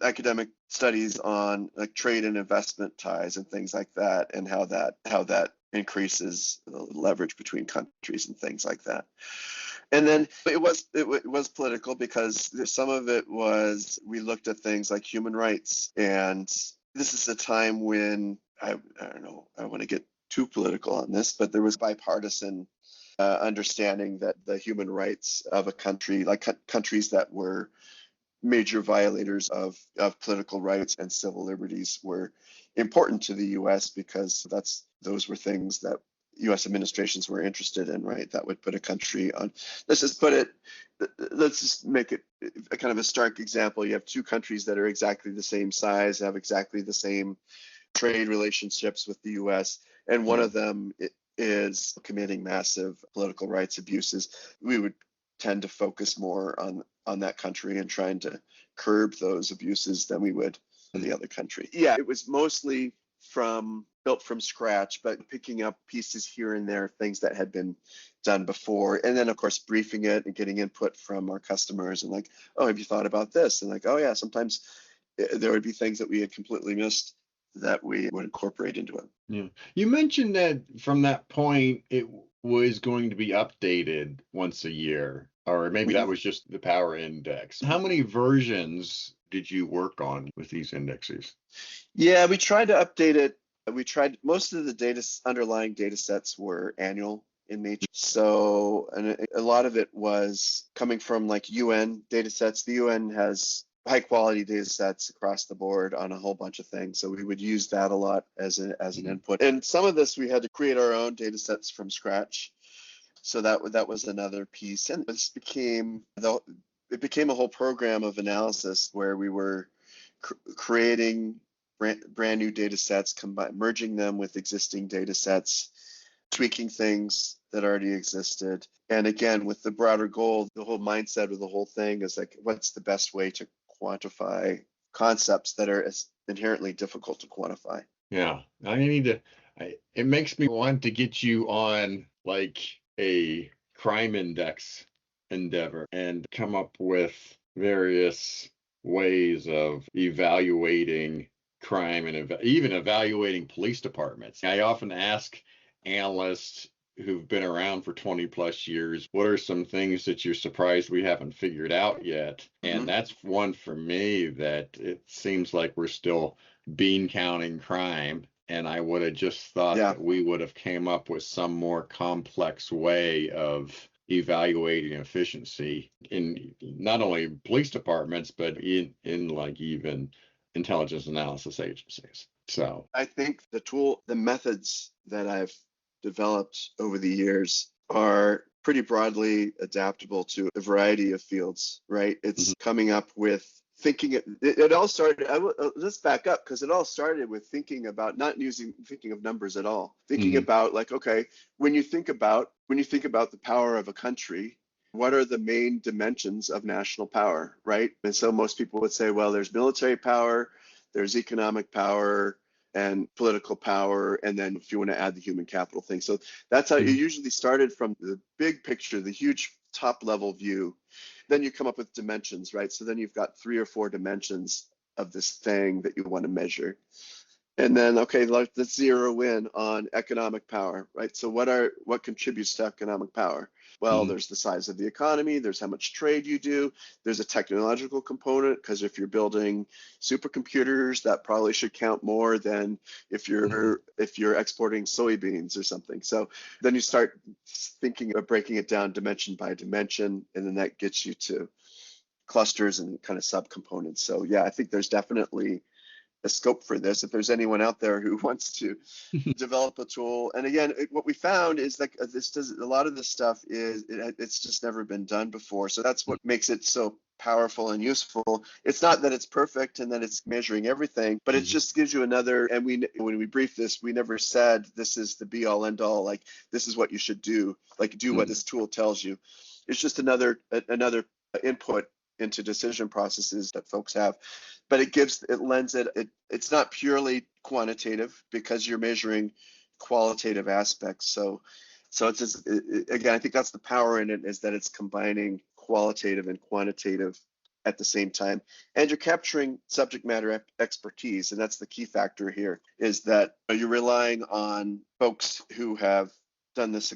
academic studies on like trade and investment ties and things like that, and how that increases the leverage between countries and things like that. And then it was political, because some of it was, we looked at things like human rights, and this is a time when I don't know, I want to get too political on this, but there was bipartisan understanding that the human rights of a country, like countries that were major violators of political rights and civil liberties, were important to the U.S. because those were things that U.S. administrations were interested in, right? That would put a country on. Let's just make it a kind of a stark example. You have two countries that are exactly the same size, have exactly the same trade relationships with the U.S., and one of them is committing massive political rights abuses. We would tend to focus more on that country and trying to curb those abuses than we would in the other country. Yeah, it was mostly built from scratch, but picking up pieces here and there, things that had been done before. And then, of course, briefing it and getting input from our customers and like, oh, have you thought about this? And like, oh, yeah, sometimes there would be things that we had completely missed that we would incorporate into it. Yeah. You mentioned that from that point, it was going to be updated once a year, or maybe that was just the power index. How many versions did you work on with these indexes? Yeah, we tried to update it. Most of the underlying data sets were annual in nature. So, and a lot of it was coming from like UN data sets. The UN has high quality data sets across the board on a whole bunch of things. So we would use that a lot as an input. And some of this, we had to create our own data sets from scratch. So that was another piece. And this became a whole program of analysis where we were creating brand new data sets, merging them with existing data sets, tweaking things that already existed. And again, with the broader goal, the whole mindset of the whole thing is like, what's the best way to quantify concepts that are inherently difficult to quantify? Yeah, it makes me want to get you on like a crime index endeavor and come up with various ways of evaluating crime and even evaluating police departments. I often ask analysts who've been around for 20 plus years, what are some things that you're surprised we haven't figured out yet? And that's one for me that it seems like we're still bean counting crime. And I would have just thought that we would have came up with some more complex way of evaluating efficiency in not only police departments, but in like even intelligence analysis agencies. So I think the methods that I've developed over the years are pretty broadly adaptable to a variety of fields, right? It's coming up with thinking. It all started. Let's back up, because it all started with thinking about not thinking of numbers at all. Thinking about, like, okay, when you think about the power of a country, what are the main dimensions of national power, right? And so most people would say, well, there's military power, there's economic power, and political power, and then if you want to add the human capital thing. So that's how you usually started, from the big picture, the huge top level view. Then you come up with dimensions, right? So then you've got 3 or 4 dimensions of this thing that you want to measure. And then, okay, let's zero in on economic power, right? So what contributes to economic power? Well, there's the size of the economy, there's how much trade you do, there's a technological component, because if you're building supercomputers, that probably should count more than if you're exporting soybeans or something. So then you start thinking of breaking it down dimension by dimension, and then that gets you to clusters and kind of subcomponents. So yeah, I think there's definitely a scope for this if there's anyone out there who wants to develop a tool. And again, what we found is that a lot of this stuff it's just never been done before. So that's what makes it so powerful and useful. It's not that it's perfect and that it's measuring everything, but it just gives you another. And when we briefed this, we never said this is the be all end all, like this is what you should do, like do what this tool tells you. It's just another input into decision processes that folks have, but it's not purely quantitative, because you're measuring qualitative aspects. So it's just, again, I think that's the power in it, is that it's combining qualitative and quantitative at the same time, and you're capturing subject matter expertise. And that's the key factor here, is that you're relying on folks who have done this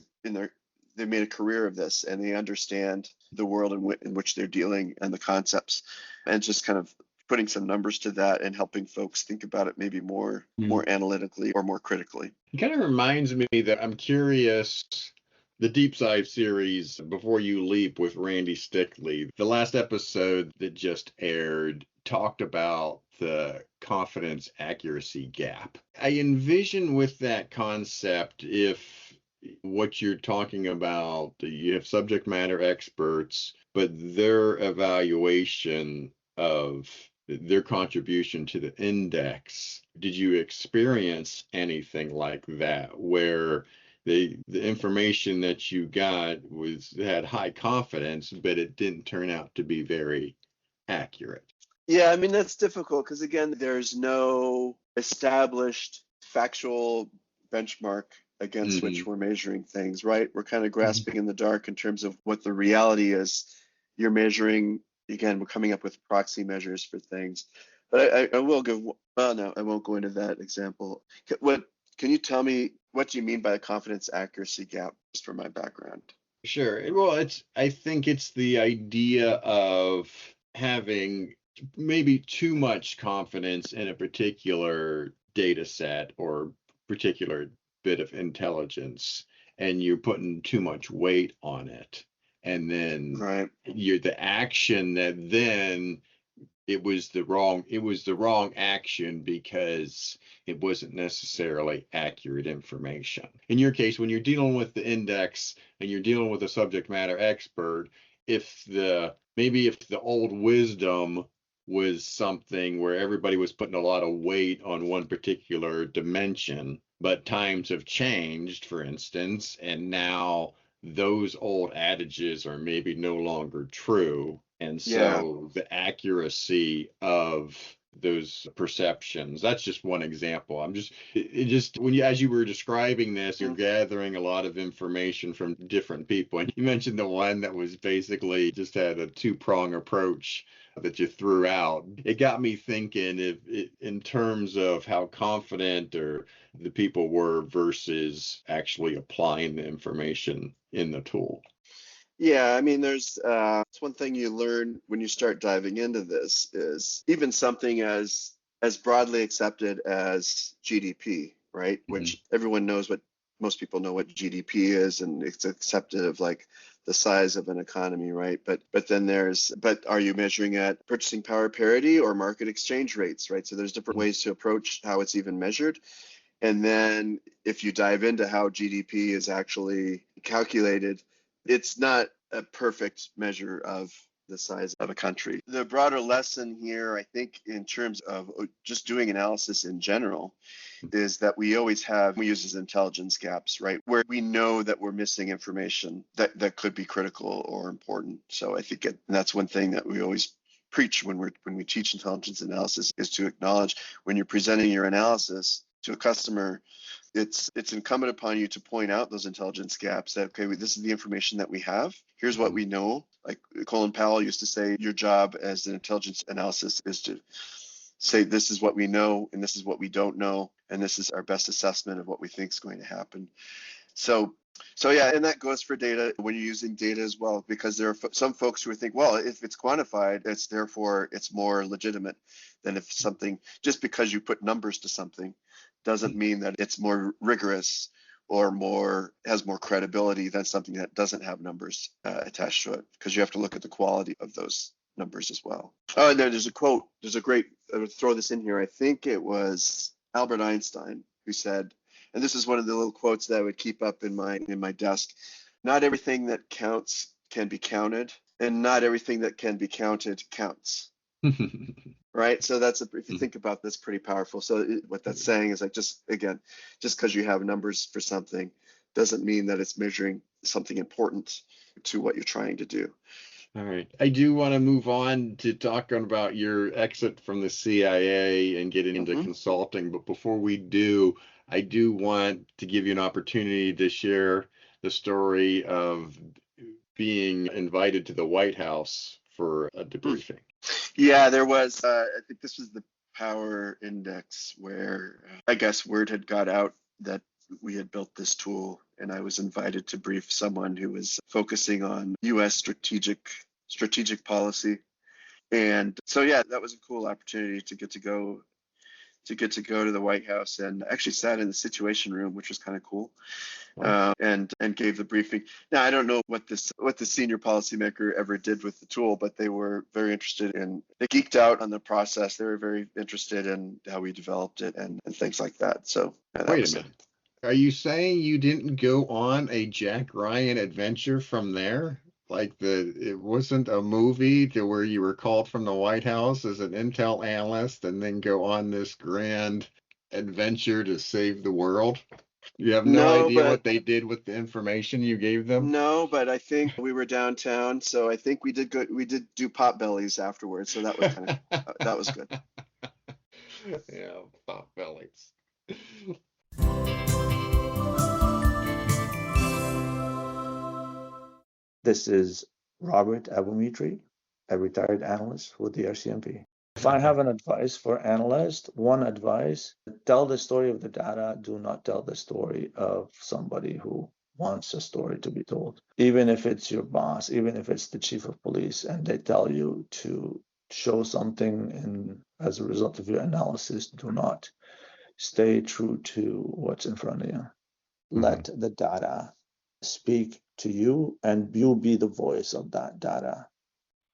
they made a career of this, and they understand the world in which they're dealing and the concepts, and just kind of putting some numbers to that and helping folks think about it maybe more analytically or more critically. it kind of reminds me that I'm curious, the Deep Dive series, Before You Leap with Randy Stickley, the last episode that just aired talked about the confidence accuracy gap. I envision with that concept, if what you're talking about, you have subject matter experts, but their evaluation of their contribution to the index, did you experience anything like that, where the information that you got had high confidence, but it didn't turn out to be very accurate? Yeah, I mean, that's difficult, because again, there's no established factual benchmark against which we're measuring things, right? We're kind of grasping in the dark in terms of what the reality is. You're measuring, again, we're coming up with proxy measures for things. But I will give, well, no, I won't go into that example. Can you tell me, what do you mean by a confidence accuracy gap, just for my background? Sure. Well, I think it's the idea of having maybe too much confidence in a particular data set or particular bit of intelligence, and you're putting too much weight on it. And then the action that then it was the wrong action because it wasn't necessarily accurate information. In your case, when you're dealing with the index and you're dealing with a subject matter expert, if the old wisdom was something where everybody was putting a lot of weight on one particular dimension, but times have changed, for instance, and now those old adages are maybe no longer true. And so the accuracy of those perceptions, that's just one example. As you were describing this, you're gathering a lot of information from different people. And you mentioned the one that was basically just had a 2-prong approach that you threw out. It got me thinking in terms of how confident or the people were versus actually applying the information in the tool. Yeah, I mean, it's one thing you learn when you start diving into this, is even something as broadly accepted as GDP, right? Which everyone knows, most people know what GDP is, and it's accepted of like the size of an economy, right? But are you measuring at purchasing power parity or market exchange rates, right? So there's different ways to approach how it's even measured. And then if you dive into how GDP is actually calculated, it's not a perfect measure of the size of a country. The broader lesson here, I think, in terms of just doing analysis in general, is that we use as intelligence gaps, right? Where we know that we're missing information that could be critical or important. So I think that's one thing that we always preach when we teach intelligence analysis, is to acknowledge when you're presenting your analysis to a customer, it's incumbent upon you to point out those intelligence gaps, that, okay, this is the information that we have. Here's what we know. Like Colin Powell used to say, your job as an intelligence analysis is to say, this is what we know, and this is what we don't know, and this is our best assessment of what we think is going to happen. So yeah, and that goes for data when you're using data as well, because there are some folks who think, well, if it's quantified, it's more legitimate than if something, just because you put numbers to something doesn't mean that it's more rigorous or has more credibility than something that doesn't have numbers attached to it, because you have to look at the quality of those numbers as well. Oh, and there's a quote. I would throw this in here. I think it was Albert Einstein who said, and this is one of the little quotes that I would keep up in my desk: not everything that counts can be counted, and not everything that can be counted counts. Right? So if you think about this, pretty powerful. So what that's saying is, like, just because you have numbers for something doesn't mean that it's measuring something important to what you're trying to do. All right. I do want to move on to talking about your exit from the CIA and getting into consulting. But before we do, I do want to give you an opportunity to share the story of being invited to the White House for a debriefing. Yeah, there was, I think this was the Power Index, where I guess word had got out that we had built this tool, and I was invited to brief someone who was focusing on U.S. strategic policy. And so, yeah, that was a cool opportunity to get to go to the White House, and actually sat in the Situation Room, which was kind of cool, and gave the briefing. Now, I don't know what the senior policymaker ever did with the tool, but they were very interested they geeked out on the process. They were very interested in how we developed it and things like that. So wait a minute. Are you saying you didn't go on a Jack Ryan adventure from there? Like it wasn't a movie to where you were called from the White House as an intel analyst and then go on this grand adventure to save the world? You have no idea what they did with the information you gave them? No, but I think we were downtown, so I think we did good. We did do Potbellies afterwards, so that was that was good. Yeah, Potbellies. This is Robert Aboumitri, a retired analyst with the RCMP. If I have an advice for analysts, one advice: tell the story of the data. Do not tell the story of somebody who wants a story to be told. Even if it's your boss, even if it's the chief of police, and they tell you to show something as a result of your analysis, do not. Stay true to what's in front of you. Let the data speak to you, and you be the voice of that data.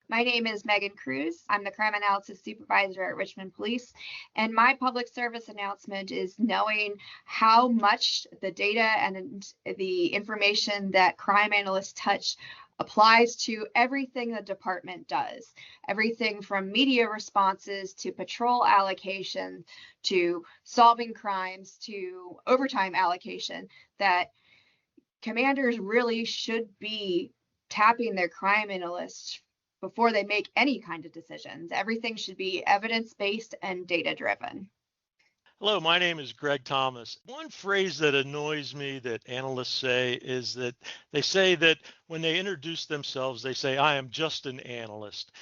My name is Megan Cruz. I'm the crime analysis supervisor at Richmond Police, and my public service announcement is knowing how much the data and the information that crime analysts touch applies to everything the department does. Everything from media responses to patrol allocation to solving crimes to overtime allocation, that commanders really should be tapping their crime analysts before they make any kind of decisions. Everything should be evidence-based and data-driven. Hello, my name is Greg Thomas. One phrase that annoys me that analysts say is that they say that when they introduce themselves, they say, I am just an analyst.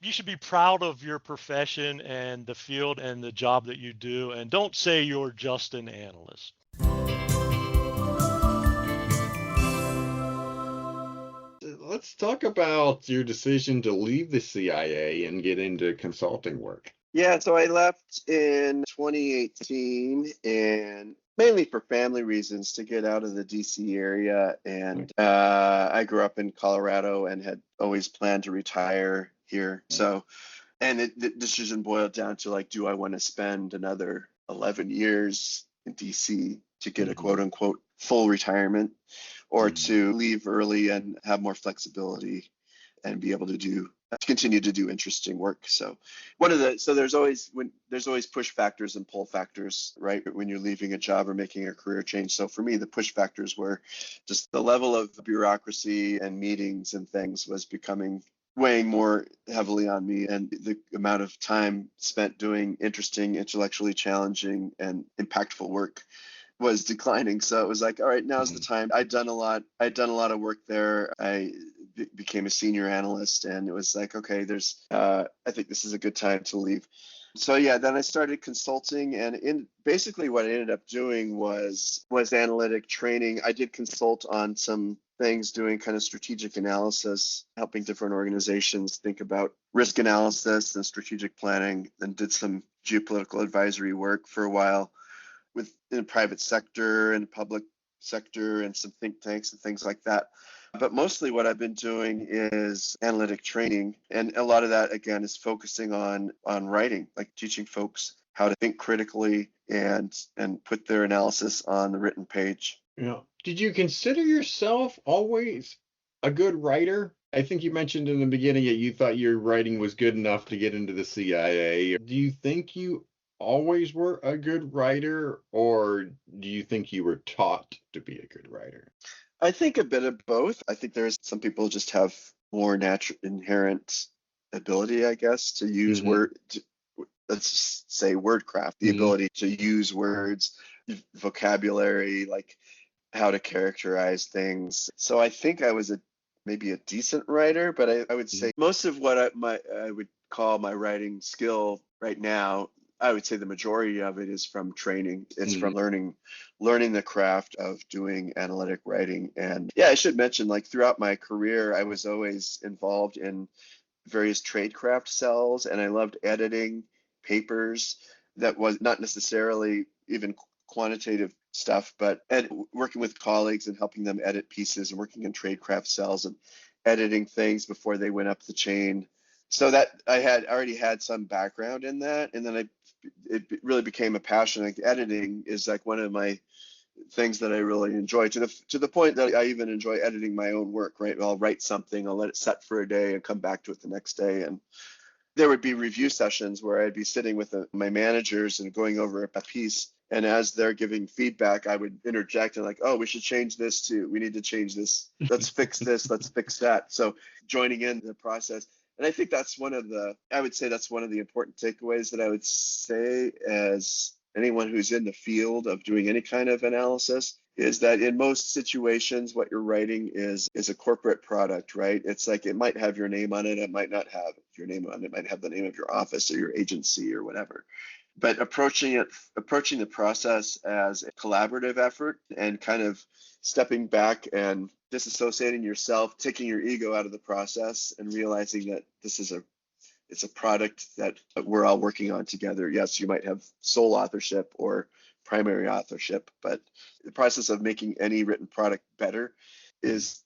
You should be proud of your profession and the field and the job that you do, and don't say you're just an analyst. Let's talk about your decision to leave the CIA and get into consulting work. Yeah, so I left in 2018, and mainly for family reasons, to get out of the DC area. And I grew up in Colorado and had always planned to retire here. So, and the decision boiled down to like, do I want to spend another 11 years in DC to get a quote unquote full retirement, or to leave early and have more flexibility and be able to continue to do interesting work. So there's always push factors and pull factors, right? When you're leaving a job or making a career change. So for me, the push factors were just the level of bureaucracy and meetings and things was weighing more heavily on me, and the amount of time spent doing interesting, intellectually challenging, and impactful work was declining. So it was like, all right, now's the time. I'd done a lot of work there. I became a senior analyst, and it was like, okay, I think this is a good time to leave. So yeah, then I started consulting, and basically what I ended up doing was analytic training. I did consult on some things, doing kind of strategic analysis, helping different organizations think about risk analysis and strategic planning, and did some geopolitical advisory work for a while in the private sector and public sector and some think tanks and things like that. But mostly what I've been doing is analytic training. And a lot of that, again, is focusing on writing, like teaching folks how to think critically and put their analysis on the written page. Did you consider yourself always a good writer? I think you mentioned in the beginning that you thought your writing was good enough to get into the CIA. Do you think you always were a good writer, or do you think you were taught to be a good writer? I think a bit of both. I think there's some people just have more natural inherent ability, I guess, to use let's just say wordcraft, the ability to use words, vocabulary, like how to characterize things. So I think I was maybe a decent writer, but I would say most of what I would call my writing skill right now, I would say the majority of it is from training. It's from learning the craft of doing analytic writing. And yeah, I should mention, like throughout my career, I was always involved in various tradecraft cells, and I loved editing papers that was not necessarily even quantitative stuff, but working with colleagues and helping them edit pieces, and working in tradecraft cells and editing things before they went up the chain. So that I had already had some background in that, and then it really became a passion. Like editing is like one of my things that I really enjoy, to the point that I even enjoy editing my own work. Right, I'll write something, I'll let it set for a day, and come back to it the next day. And there would be review sessions where I'd be sitting with my managers and going over a piece. And as they're giving feedback, I would interject and like, oh, we should change this too. We need to change this. Let's fix this. Let's fix that. So joining in the process. And I think that's one of the important takeaways that I would say, as anyone who's in the field of doing any kind of analysis, is that in most situations, what you're writing is a corporate product, right? It's like, it might have your name on it. It might not have your name on it. It might have the name of your office or your agency or whatever. But approaching the process as a collaborative effort, and kind of stepping back and disassociating yourself, taking your ego out of the process, and realizing that it's a product that we're all working on together. Yes, you might have sole authorship or primary authorship, but the process of making any written product better is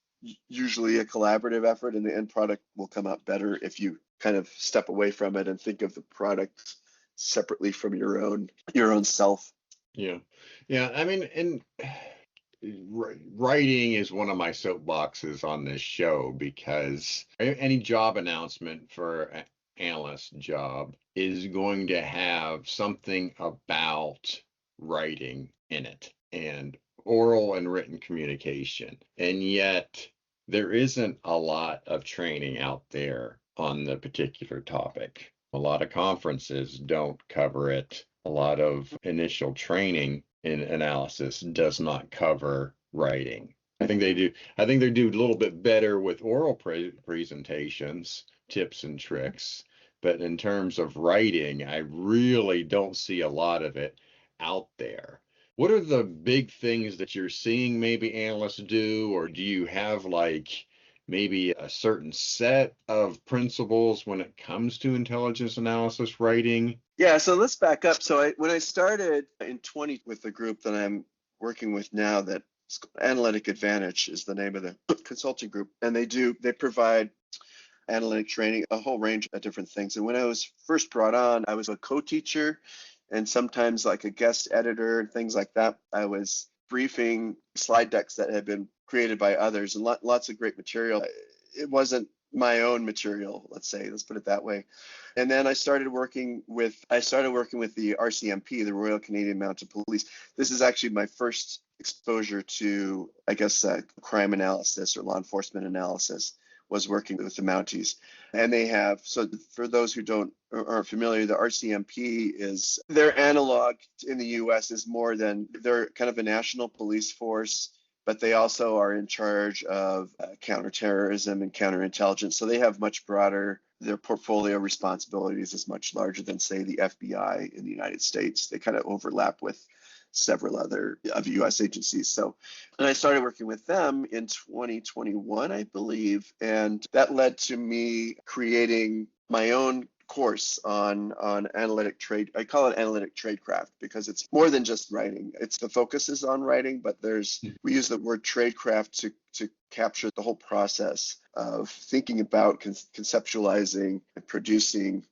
usually a collaborative effort, and the end product will come out better if you kind of step away from it and think of the product separately from your own self. Yeah. I mean, and writing is one of my soapboxes on this show, because any job announcement for an analyst job is going to have something about writing in it, and oral and written communication. And yet there isn't a lot of training out there on the particular topic. A lot of conferences don't cover it. A lot of initial training in analysis does not cover writing. I think they do a little bit better with oral presentations, tips and tricks. But in terms of writing, I really don't see a lot of it out there. What are the big things that you're seeing maybe analysts do, or do you have like maybe a certain set of principles when it comes to intelligence analysis writing? Yeah, so let's back up. So when I started in 20 with the group that I'm working with now, that Analytic Advantage is the name of the consulting group, and they provide analytic training, a whole range of different things. And when I was first brought on, I was a co-teacher and sometimes like a guest editor and things like that. I was briefing slide decks that had been created by others and lots of great material. It wasn't my own material, let's put it that way. And then I started working with the RCMP, the Royal Canadian Mounted Police. This is actually my first exposure to, I guess, crime analysis or law enforcement analysis, was working with the Mounties. And they have, so for those who aren't familiar, the RCMP is their analog in the US is more than, they're kind of a national police force, but they also are in charge of counterterrorism and counterintelligence. So they have much broader, their portfolio responsibilities is much larger than, say, the FBI in the United States. They kind of overlap with several other of US agencies. So, and I started working with them in 2021, I believe, and that led to me creating my own course on analytic trade. I call it analytic tradecraft because it's more than just writing. It's the focus is on writing, but we use the word tradecraft to capture the whole process of thinking about conceptualizing and producing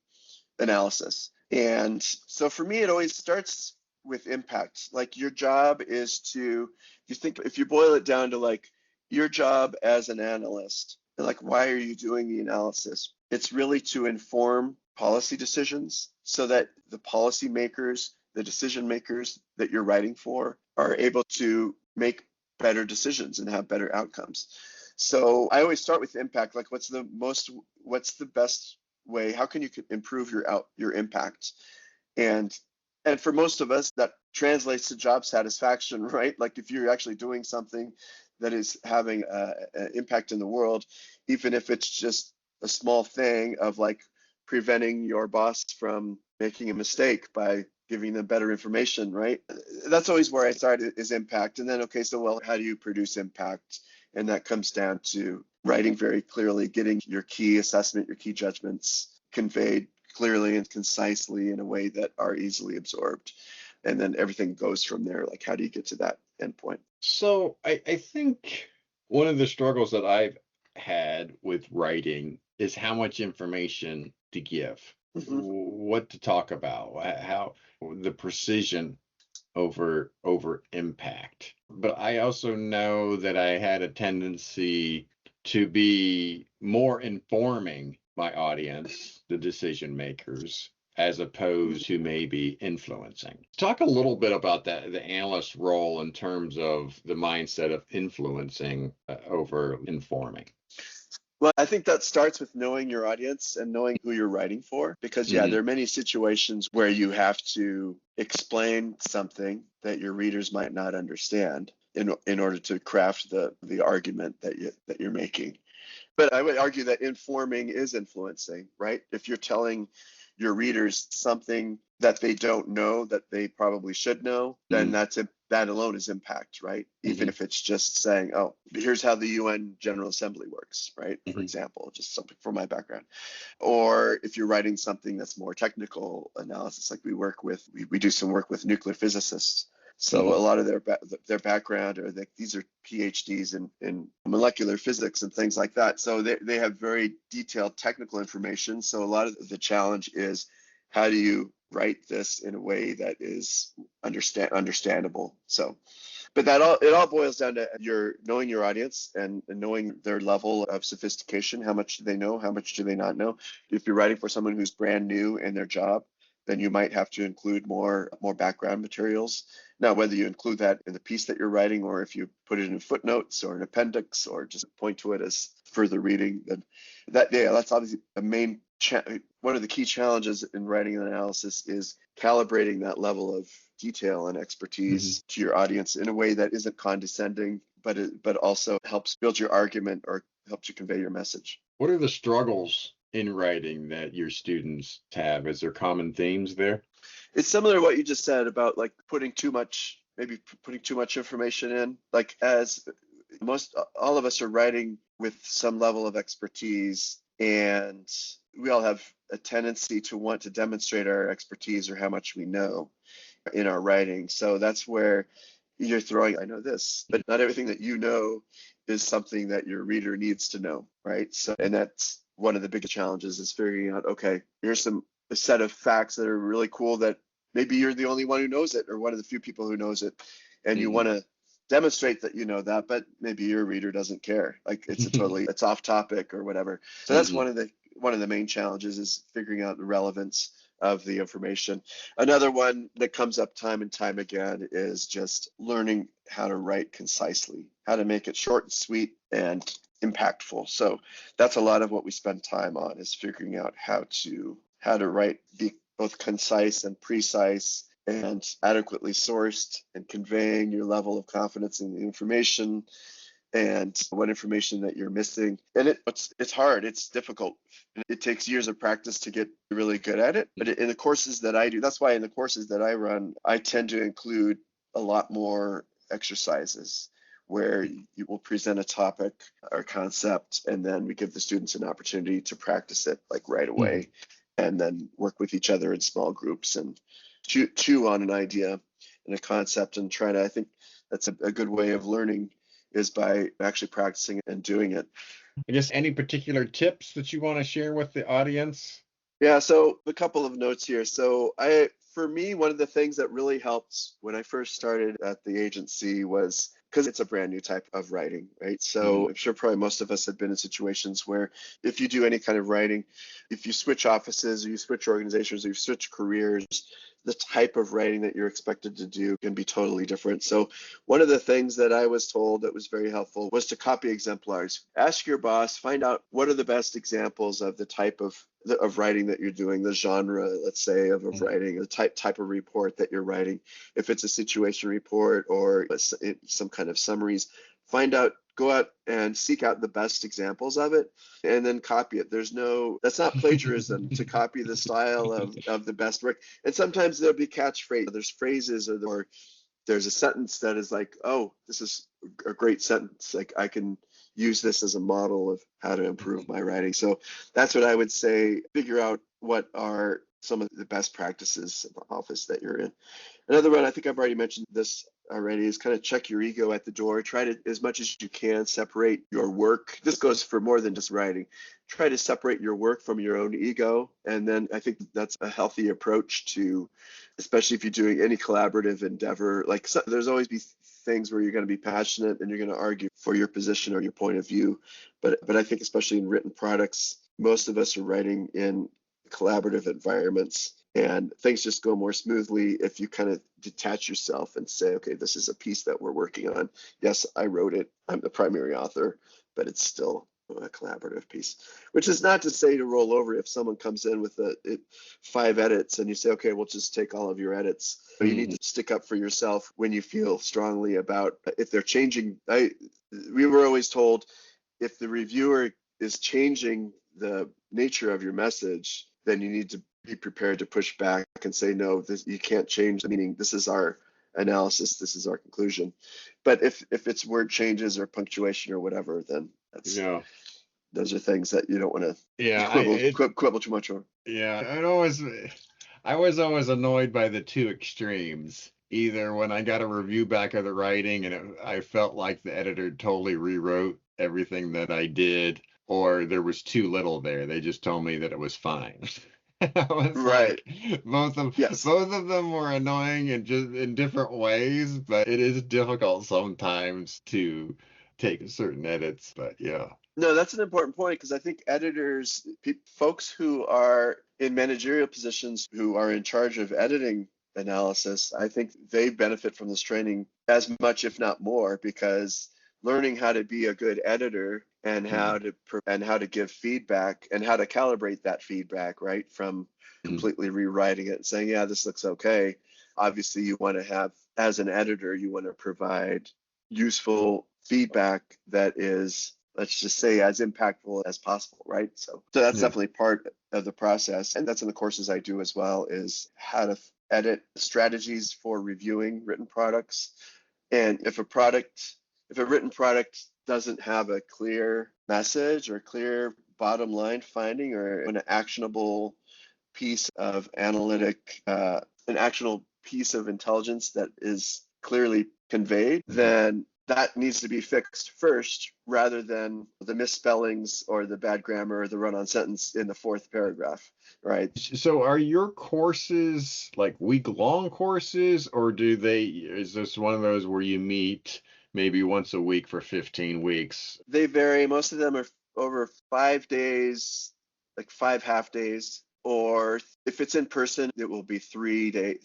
analysis. And so for me, it always starts with impact. Like your job is if you boil it down to like your job as an analyst, and like why are you doing the analysis? It's really to inform policy decisions so that the policy makers, the decision makers that you're writing for are able to make better decisions and have better outcomes. So I always start with impact. Like what's the best way? How can you improve your impact? And for most of us, that translates to job satisfaction, right? Like if you're actually doing something that is having an impact in the world, even if it's just a small thing of like preventing your boss from making a mistake by giving them better information, right? That's always where I started, is impact. And then, okay, so well, how do you produce impact? And that comes down to writing very clearly, getting your key assessment, your key judgments conveyed clearly and concisely in a way that are easily absorbed. And then everything goes from there. Like, how do you get to that endpoint? So I think one of the struggles that I've had with writing is how much information to give, what to talk about, how the precision over impact. But I also know that I had a tendency to be more informing my audience, the decision makers, as opposed to maybe influencing. Talk a little bit about that, the analyst role in terms of the mindset of influencing over informing. Well, I think that starts with knowing your audience and knowing who you're writing for, because there are many situations where you have to explain something that your readers might not understand in order to craft the argument that you're making. But I would argue that informing is influencing, right? If you're telling your readers something that they don't know that they probably should know, then that alone is impact, right? Even if it's just saying, oh, here's how the UN General Assembly works, right? For example, just something from my background. Or if you're writing something that's more technical analysis, like we do some work with nuclear physicists. So a lot of their background, or these are PhDs in molecular physics and things like that. So they have very detailed technical information. So a lot of the challenge is, how do you write this in a way that is understandable? So, but it all boils down to knowing your audience and knowing their level of sophistication. How much do they know? How much do they not know? If you're writing for someone who's brand new in their job, then you might have to include more background materials. Now, whether you include that in the piece that you're writing, or if you put it in footnotes or an appendix, or just point to it as further reading, then that's obviously a main one of the key challenges in writing an analysis is calibrating that level of detail and expertise to your audience in a way that isn't condescending, but also helps build your argument or helps you convey your message. What are the struggles in writing that your students have? Is there common themes there? It's similar to what you just said about like putting too much information in. Like, as all of us are writing with some level of expertise, and we all have a tendency to want to demonstrate our expertise or how much we know in our writing. So that's where you're throwing, I know this, but not everything that you know is something that your reader needs to know, right? So, and that's one of the biggest challenges is figuring out, okay, here's a set of facts that are really cool that maybe you're the only one who knows it or one of the few people who knows it. And you want to demonstrate that you know that, but maybe your reader doesn't care. Like it's off topic or whatever. So that's one of the main challenges is figuring out the relevance of the information. Another one that comes up time and time again is just learning how to write concisely, how to make it short and sweet and impactful. So that's a lot of what we spend time on is figuring out how to write, be both concise and precise and adequately sourced and conveying your level of confidence in the information and what information that you're missing. And it's hard, it's difficult. It takes years of practice to get really good at it. But in the courses that I do, that's why in the courses that I run, I tend to include a lot more exercises where you will present a topic or concept, and then we give the students an opportunity to practice it like right away, and then work with each other in small groups and chew on an idea and a concept and try to, I think that's a good way of learning is by actually practicing and doing it. I guess any particular tips that you want to share with the audience? Yeah, so a couple of notes here. So for me, one of the things that really helped when I first started at the agency was because it's a brand new type of writing, right? So I'm sure probably most of us have been in situations where if you do any kind of writing, if you switch offices or you switch organizations or you switch careers, the type of writing that you're expected to do can be totally different. So one of the things that I was told that was very helpful was to copy exemplars. Ask your boss, find out what are the best examples of the type of writing that you're doing, the genre, let's say, of writing, the type of report that you're writing. If it's a situation report or some kind of summaries, go out and seek out the best examples of it and then copy it. That's not plagiarism to copy the style of the best work. And sometimes there'll be catchphrases, there's phrases or there's a sentence that is like, oh, this is a great sentence. Like I can use this as a model of how to improve my writing. So that's what I would say. Figure out what are some of the best practices in the office that you're in. Another one, I think I've already mentioned this already, is kind of check your ego at the door. Try to, as much as you can, separate your work. This goes for more than just writing. Try to separate your work from your own ego. And then I think that's a healthy approach to, especially if you're doing any collaborative endeavor. Like there's always be things where you're going to be passionate and you're going to argue for your position or your point of view. But I think especially in written products, most of us are writing in collaborative environments. And things just go more smoothly if you kind of detach yourself and say, okay, this is a piece that we're working on. Yes, I wrote it. I'm the primary author, but it's still a collaborative piece, which is not to say to roll over if someone comes in with 5 edits and you say, okay, we'll just take all of your edits. But you need to stick up for yourself when you feel strongly about if they're changing. We were always told if the reviewer is changing the nature of your message, then you need to be prepared to push back and say, no, you can't change the meaning. This is our analysis. This is our conclusion. But if it's word changes or punctuation or whatever, then those are things that you don't want to quibble too much over. Yeah, I was always annoyed by the two extremes. Either when I got a review back of the writing and I felt like the editor totally rewrote everything that I did, or there was too little there. They just told me that it was fine. Right. Like, both of them were annoying and just in different ways, but it is difficult sometimes to take certain edits. But yeah. No, that's an important point because I think editors, folks who are in managerial positions who are in charge of editing analysis, I think they benefit from this training as much, if not more, because learning how to be a good editor and how to give feedback and how to calibrate that feedback, right, from completely rewriting it and saying, yeah, this looks okay. Obviously, you want to have, as an editor, you want to provide useful feedback that is, let's just say, as impactful as possible, right? So that's definitely part of the process. And that's in the courses I do as well, is how to edit strategies for reviewing written products. And if a written product doesn't have a clear message or clear bottom line finding or an actionable piece of analytic, an actionable piece of intelligence that is clearly conveyed, then that needs to be fixed first rather than the misspellings or the bad grammar or the run-on sentence in the fourth paragraph, right? So are your courses like week-long courses, or is this one of those where you meet maybe once a week for 15 weeks? They vary. Most of them are over 5 days, like 5 half days, or if it's in person, it will be 3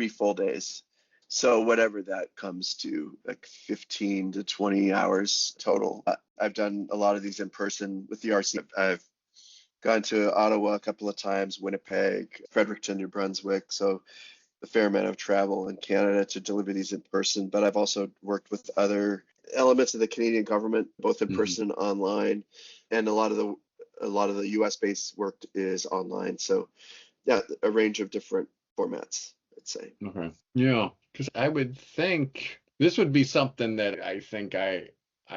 full days. So whatever that comes to, like 15 to 20 hours total. I've done a lot of these in person with the RC. I've gone to Ottawa a couple of times, Winnipeg, Fredericton, New Brunswick. So a fair amount of travel in Canada to deliver these in person. But I've also worked with other elements of the Canadian government, both in person and online. And a lot of the US based work is online. So yeah, a range of different formats, I'd say. Okay. Yeah, because I would think this would be something that I think I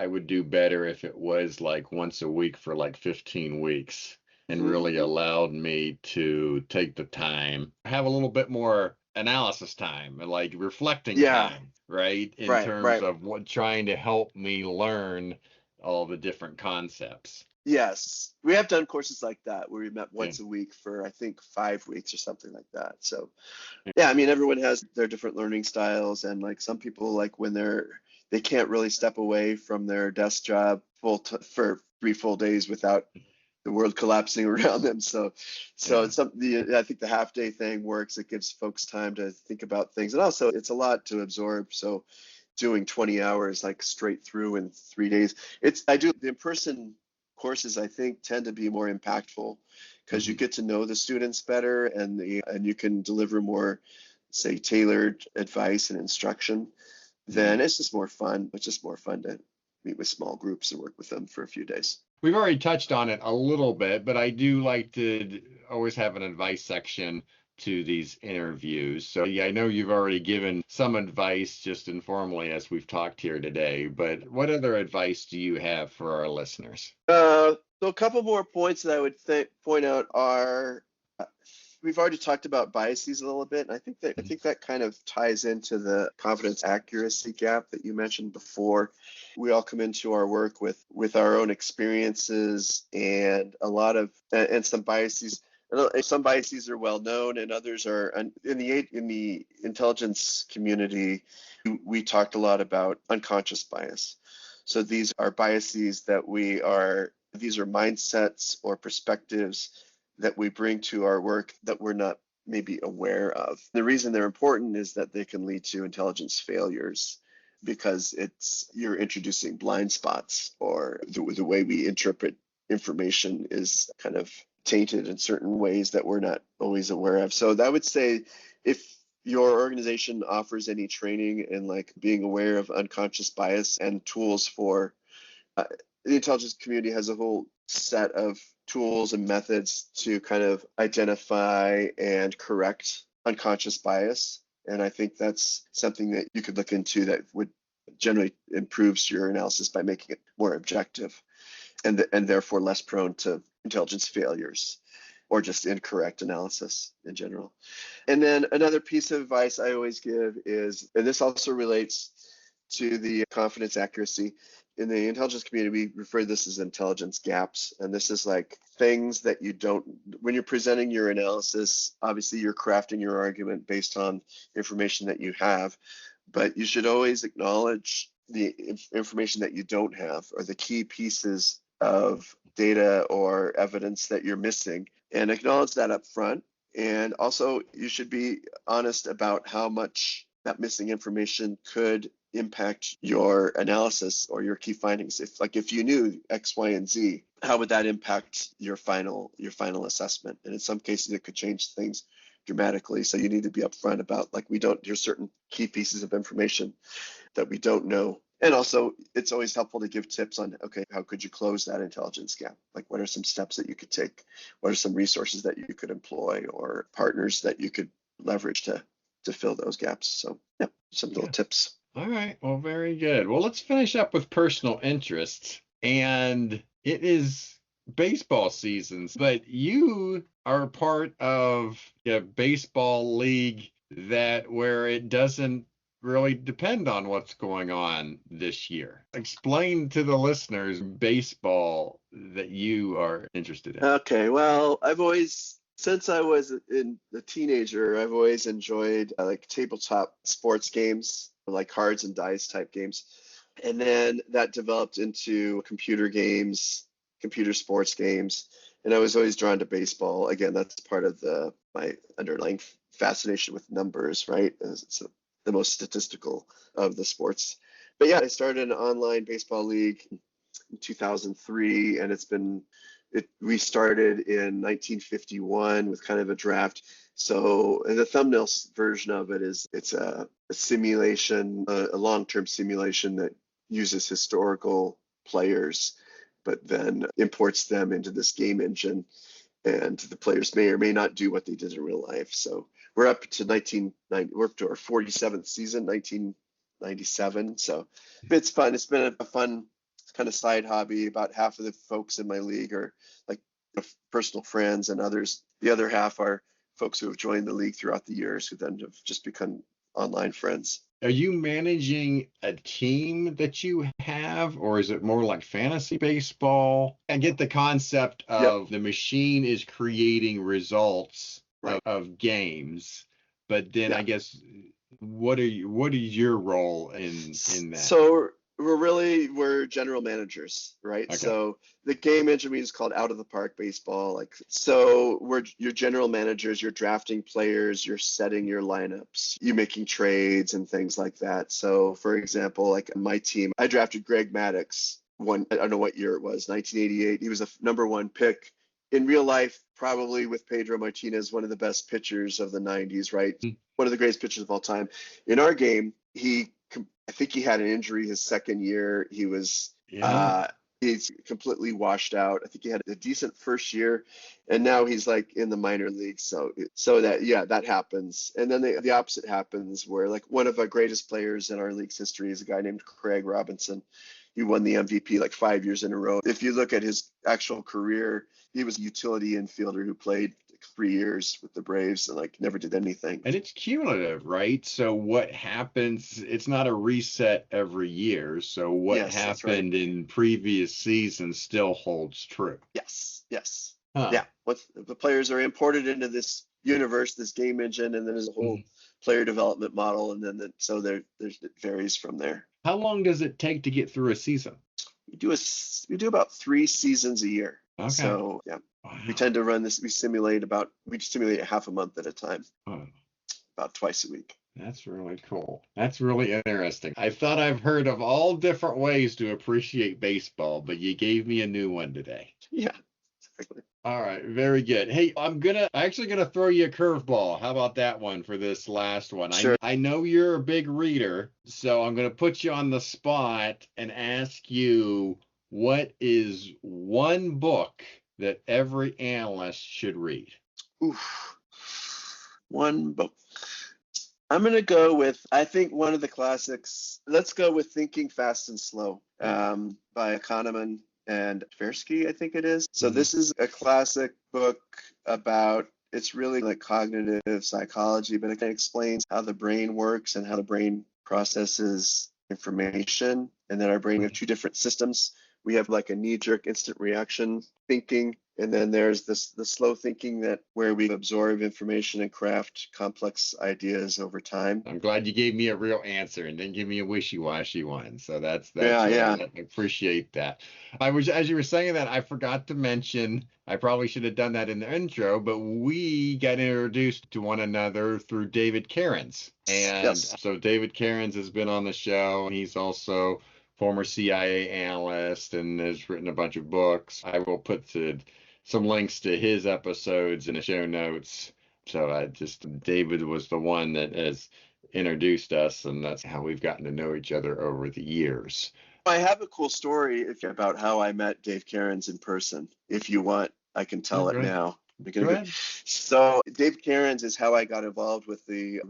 would do better if it was like once a week for like 15 weeks and really allowed me to take the time, have a little bit more analysis time and like reflecting time, right? In terms of what trying to help me learn all the different concepts. Yes, we have done courses like that where we met once a week for I think 5 weeks or something like that. So yeah, I mean, everyone has their different learning styles, and like some people, like when they can't really step away from their desk job for 3 full days without the world collapsing around them. So it's something. I think the half day thing works. It gives folks time to think about things, and also it's a lot to absorb. So doing 20 hours like straight through in 3 days, I do the in-person courses, I think, tend to be more impactful because you get to know the students better, and you can deliver more, say, tailored advice and instruction. Then it's just more fun. It's just more fun to meet with small groups and work with them for a few days. We've already touched on it a little bit, but I do like to always have an advice section to these interviews. So yeah, I know you've already given some advice just informally as we've talked here today, but what other advice do you have for our listeners? So a couple more points that I would point out are, we've already talked about biases a little bit, and I think that kind of ties into the confidence accuracy gap that you mentioned before. We all come into our work with our own experiences and and some biases. Some biases are well known, and others are in the intelligence community. We talked a lot about unconscious bias. So these are biases these are mindsets or perspectives that we bring to our work that we're not maybe aware of. The reason they're important is that they can lead to intelligence failures because you're introducing blind spots, or the way we interpret information is kind of tainted in certain ways that we're not always aware of. So I would say if your organization offers any training in like being aware of unconscious bias and tools for the intelligence community has a whole set of tools and methods to kind of identify and correct unconscious bias. And I think that's something that you could look into that would generally improves your analysis by making it more objective and therefore less prone to intelligence failures or just incorrect analysis in general. And then another piece of advice I always give is, and this also relates to the confidence accuracy. In the intelligence community, we refer to this as intelligence gaps. And this is like things that when you're presenting your analysis, obviously you're crafting your argument based on information that you have, but you should always acknowledge the information that you don't have, or the key pieces of data or evidence that you're missing, and acknowledge that up front. And also you should be honest about how much that missing information could impact your analysis or your key findings. If you knew X, Y, and Z, how would that impact your final assessment? And in some cases, it could change things dramatically. So you need to be upfront about there's certain key pieces of information that we don't know. And also, it's always helpful to give tips on, okay, how could you close that intelligence gap? Like, what are some steps that you could take? What are some resources that you could employ, or partners that you could leverage to fill those gaps? So, yeah, some little tips. All right. Well, very good. Well, let's finish up with personal interests. And it is baseball seasons, but you are part of a baseball league that where it doesn't really depend on what's going on this year. Explain to the listeners baseball that you are interested in. Okay, well, since I was a teenager, I've always enjoyed like tabletop sports games, like cards and dice type games. And then that developed into computer games, computer sports games. And I was always drawn to baseball. Again, that's part of my underlying fascination with numbers, right? It's the most statistical of the sports. But yeah, I started an online baseball league in 2003, and we started in 1951 with kind of a draft. So the thumbnail version of it is it's a simulation, a long-term simulation that uses historical players, but then imports them into this game engine, and the players may or may not do what they did in real life. So we're up to we're up to our 47th season, 1997. So it's fun. It's been a fun kind of side hobby. About half of the folks in my league are like personal friends, and the other half are folks who have joined the league throughout the years who then have just become online friends. Are you managing a team that you have, or is it more like fantasy baseball? I get the concept of the machine is creating results of games, but then I guess what is your role in that? So we're general managers, right? Okay. So the game engine is called Out of the Park Baseball. So you're general managers, you're drafting players, you're setting your lineups, you're making trades and things like that. So for example, like my team, I drafted Greg Maddux. I don't know what year it was, 1988. He was a number one pick. In real life, probably with Pedro Martinez, one of the best pitchers of the 90s, right? One of the greatest pitchers of all time. In our game, I think he had an injury his second year. He's completely washed out. I think he had a decent first year, and now he's like in the minor leagues. So that happens. And then the opposite happens, where like one of our greatest players in our league's history is a guy named Craig Robinson. He won the MVP like 5 years in a row. If you look at his actual career, he was a utility infielder who played 3 years with the Braves and like never did anything. And it's cumulative, right? So what happens, it's not a reset every year. So what happened in previous seasons still holds true. Yes. Yeah. The players are imported into this universe, this game engine, and then there's a whole player development model, and then it varies from there. How long does it take to get through a season? We do about 3 seasons a year. Okay. So yeah. Wow. We tend to run this. We simulate a half a month at a time, about twice a week. That's really cool. That's really interesting. I thought I've heard of all different ways to appreciate baseball, but you gave me a new one today. Yeah, exactly. All right, very good. Hey, I'm actually gonna throw you a curveball. How about that one for this last one? Sure. I know you're a big reader, so I'm gonna put you on the spot and ask you, what is one book that every analyst should read? Oof. One book. I'm going to go with, I think one of the classics. Let's go with Thinking Fast and Slow by Kahneman and Tversky, I think it is. So this is a classic book it's really like cognitive psychology, but it explains how the brain works and how the brain processes information. And then our brain, we have 2 different systems. We have like a knee-jerk instant reaction thinking, and then there's the slow thinking where we absorb information and craft complex ideas over time. I'm glad you gave me a real answer and didn't give me a wishy-washy one. So that's yeah. I appreciate that. As you were saying that, I forgot to mention, I probably should have done that in the intro, but we got introduced to one another through David Cairns. And so David Cairns has been on the show, and he's also former CIA analyst and has written a bunch of books. I will put some links to his episodes in the show notes. So David was the one that has introduced us, and that's how we've gotten to know each other over the years. I have a cool story about how I met Dave Cairns in person. If you want, I can tell it now. Go ahead. So Dave Cairns is how I got involved with the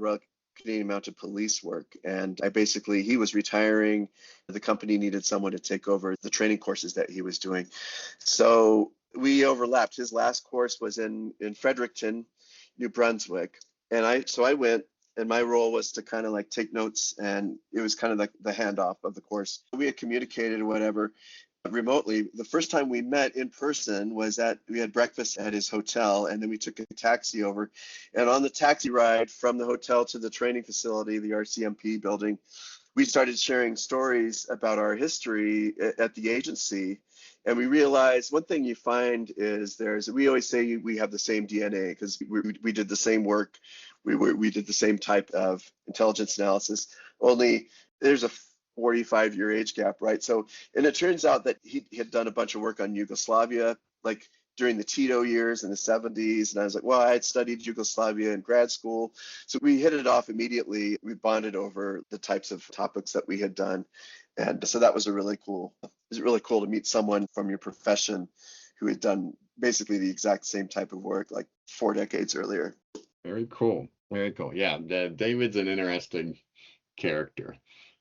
Canadian Mounted Police work. And he was retiring. The company needed someone to take over the training courses that he was doing. So We overlapped. His last course was in Fredericton, New Brunswick. And I went, and my role was to kind of like take notes, and it was kind of like the handoff of the course. We had communicated or whatever remotely. The first time we met in person was we had breakfast at his hotel, and then we took a taxi over. And on the taxi ride from the hotel to the training facility, the RCMP building, we started sharing stories about our history at the agency. And we realized one thing you find is we always say we have the same DNA because we did the same work. We did the same type of intelligence analysis, only there's a 45-year age gap, right? So, and it turns out that he had done a bunch of work on Yugoslavia, like during the Tito years in the 70s. And I was like, well, I had studied Yugoslavia in grad school. So we hit it off immediately. We bonded over the types of topics that we had done. And so that was really cool to meet someone from your profession who had done basically the exact same type of work like 4 decades earlier. Very cool. Very cool. Yeah, David's an interesting character.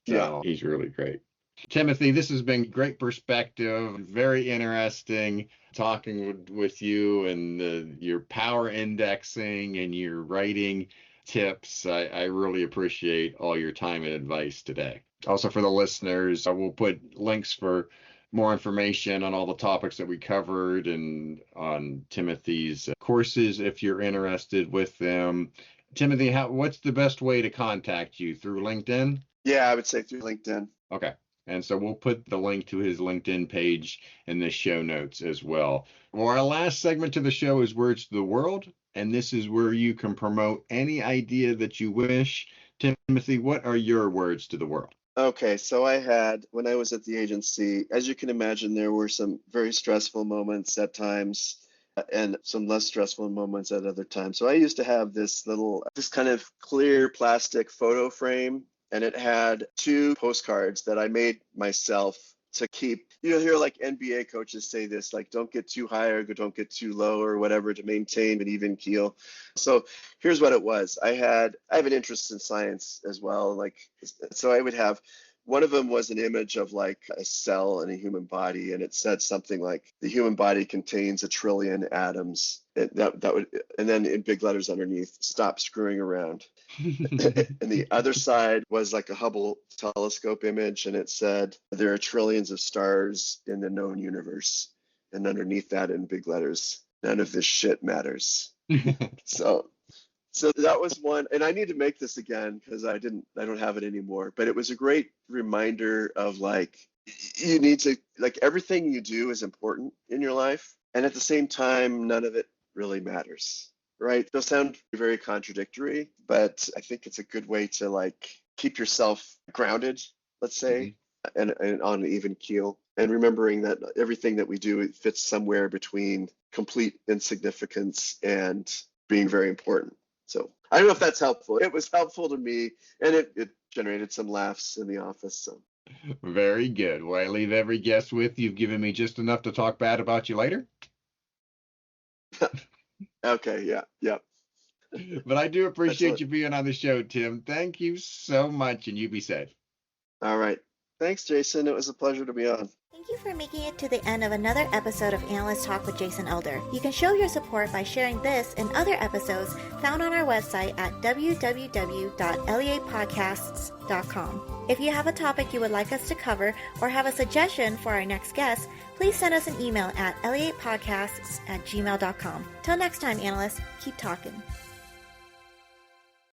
So Yeah. He's really great. Timothy, this has been great perspective. Very interesting talking with you and your power indexing and your writing tips. I really appreciate all your time and advice today. Also, for the listeners, I will put links for more information on all the topics that we covered and on Timothy's courses if you're interested with them. Timothy, what's the best way to contact you? Through LinkedIn? Yeah, I would say through LinkedIn. Okay. And so we'll put the link to his LinkedIn page in the show notes as well. Well, our last segment to the show is Words to the World, and this is where you can promote any idea that you wish. Timothy, what are your words to the world? Okay, so when I was at the agency, as you can imagine, there were some very stressful moments at times and some less stressful moments at other times. So I used to have this kind of clear plastic photo frame, and it had 2 postcards that I made myself to keep. You'll hear like NBA coaches say this, like don't get too high or don't get too low or whatever to maintain an even keel. So here's what it was. I have an interest in science as well. So I would have, one of them was an image of like a cell in a human body, and it said something like the human body contains 1 trillion atoms. And then in big letters underneath, stop screwing around. And the other side was like a Hubble telescope image, and it said there are trillions of stars in the known universe. And underneath that in big letters, none of this shit matters. So that was one, and I need to make this again because I don't have it anymore. But it was a great reminder of like, you need to, like, everything you do is important in your life, and at the same time, none of it really matters, right? They'll sound very contradictory, but I think it's a good way to like keep yourself grounded, let's say, and on an even keel, and remembering that everything that we do, it fits somewhere between complete insignificance and being very important. So I don't know if that's helpful. It was helpful to me, and it generated some laughs in the office. So very good. Well, I leave every guest with you've given me just enough to talk bad about you later. Okay, yeah. But I do appreciate you being on the show, Tim. Thank you so much, and you be safe. All right. Thanks, Jason. It was a pleasure to be on. Thank you for making it to the end of another episode of Analyst Talk with Jason Elder. You can show your support by sharing this and other episodes found on our website at www.leapodcasts.com. If you have a topic you would like us to cover or have a suggestion for our next guest, please send us an email at leapodcasts@gmail.com. Till next time, analysts, keep talking.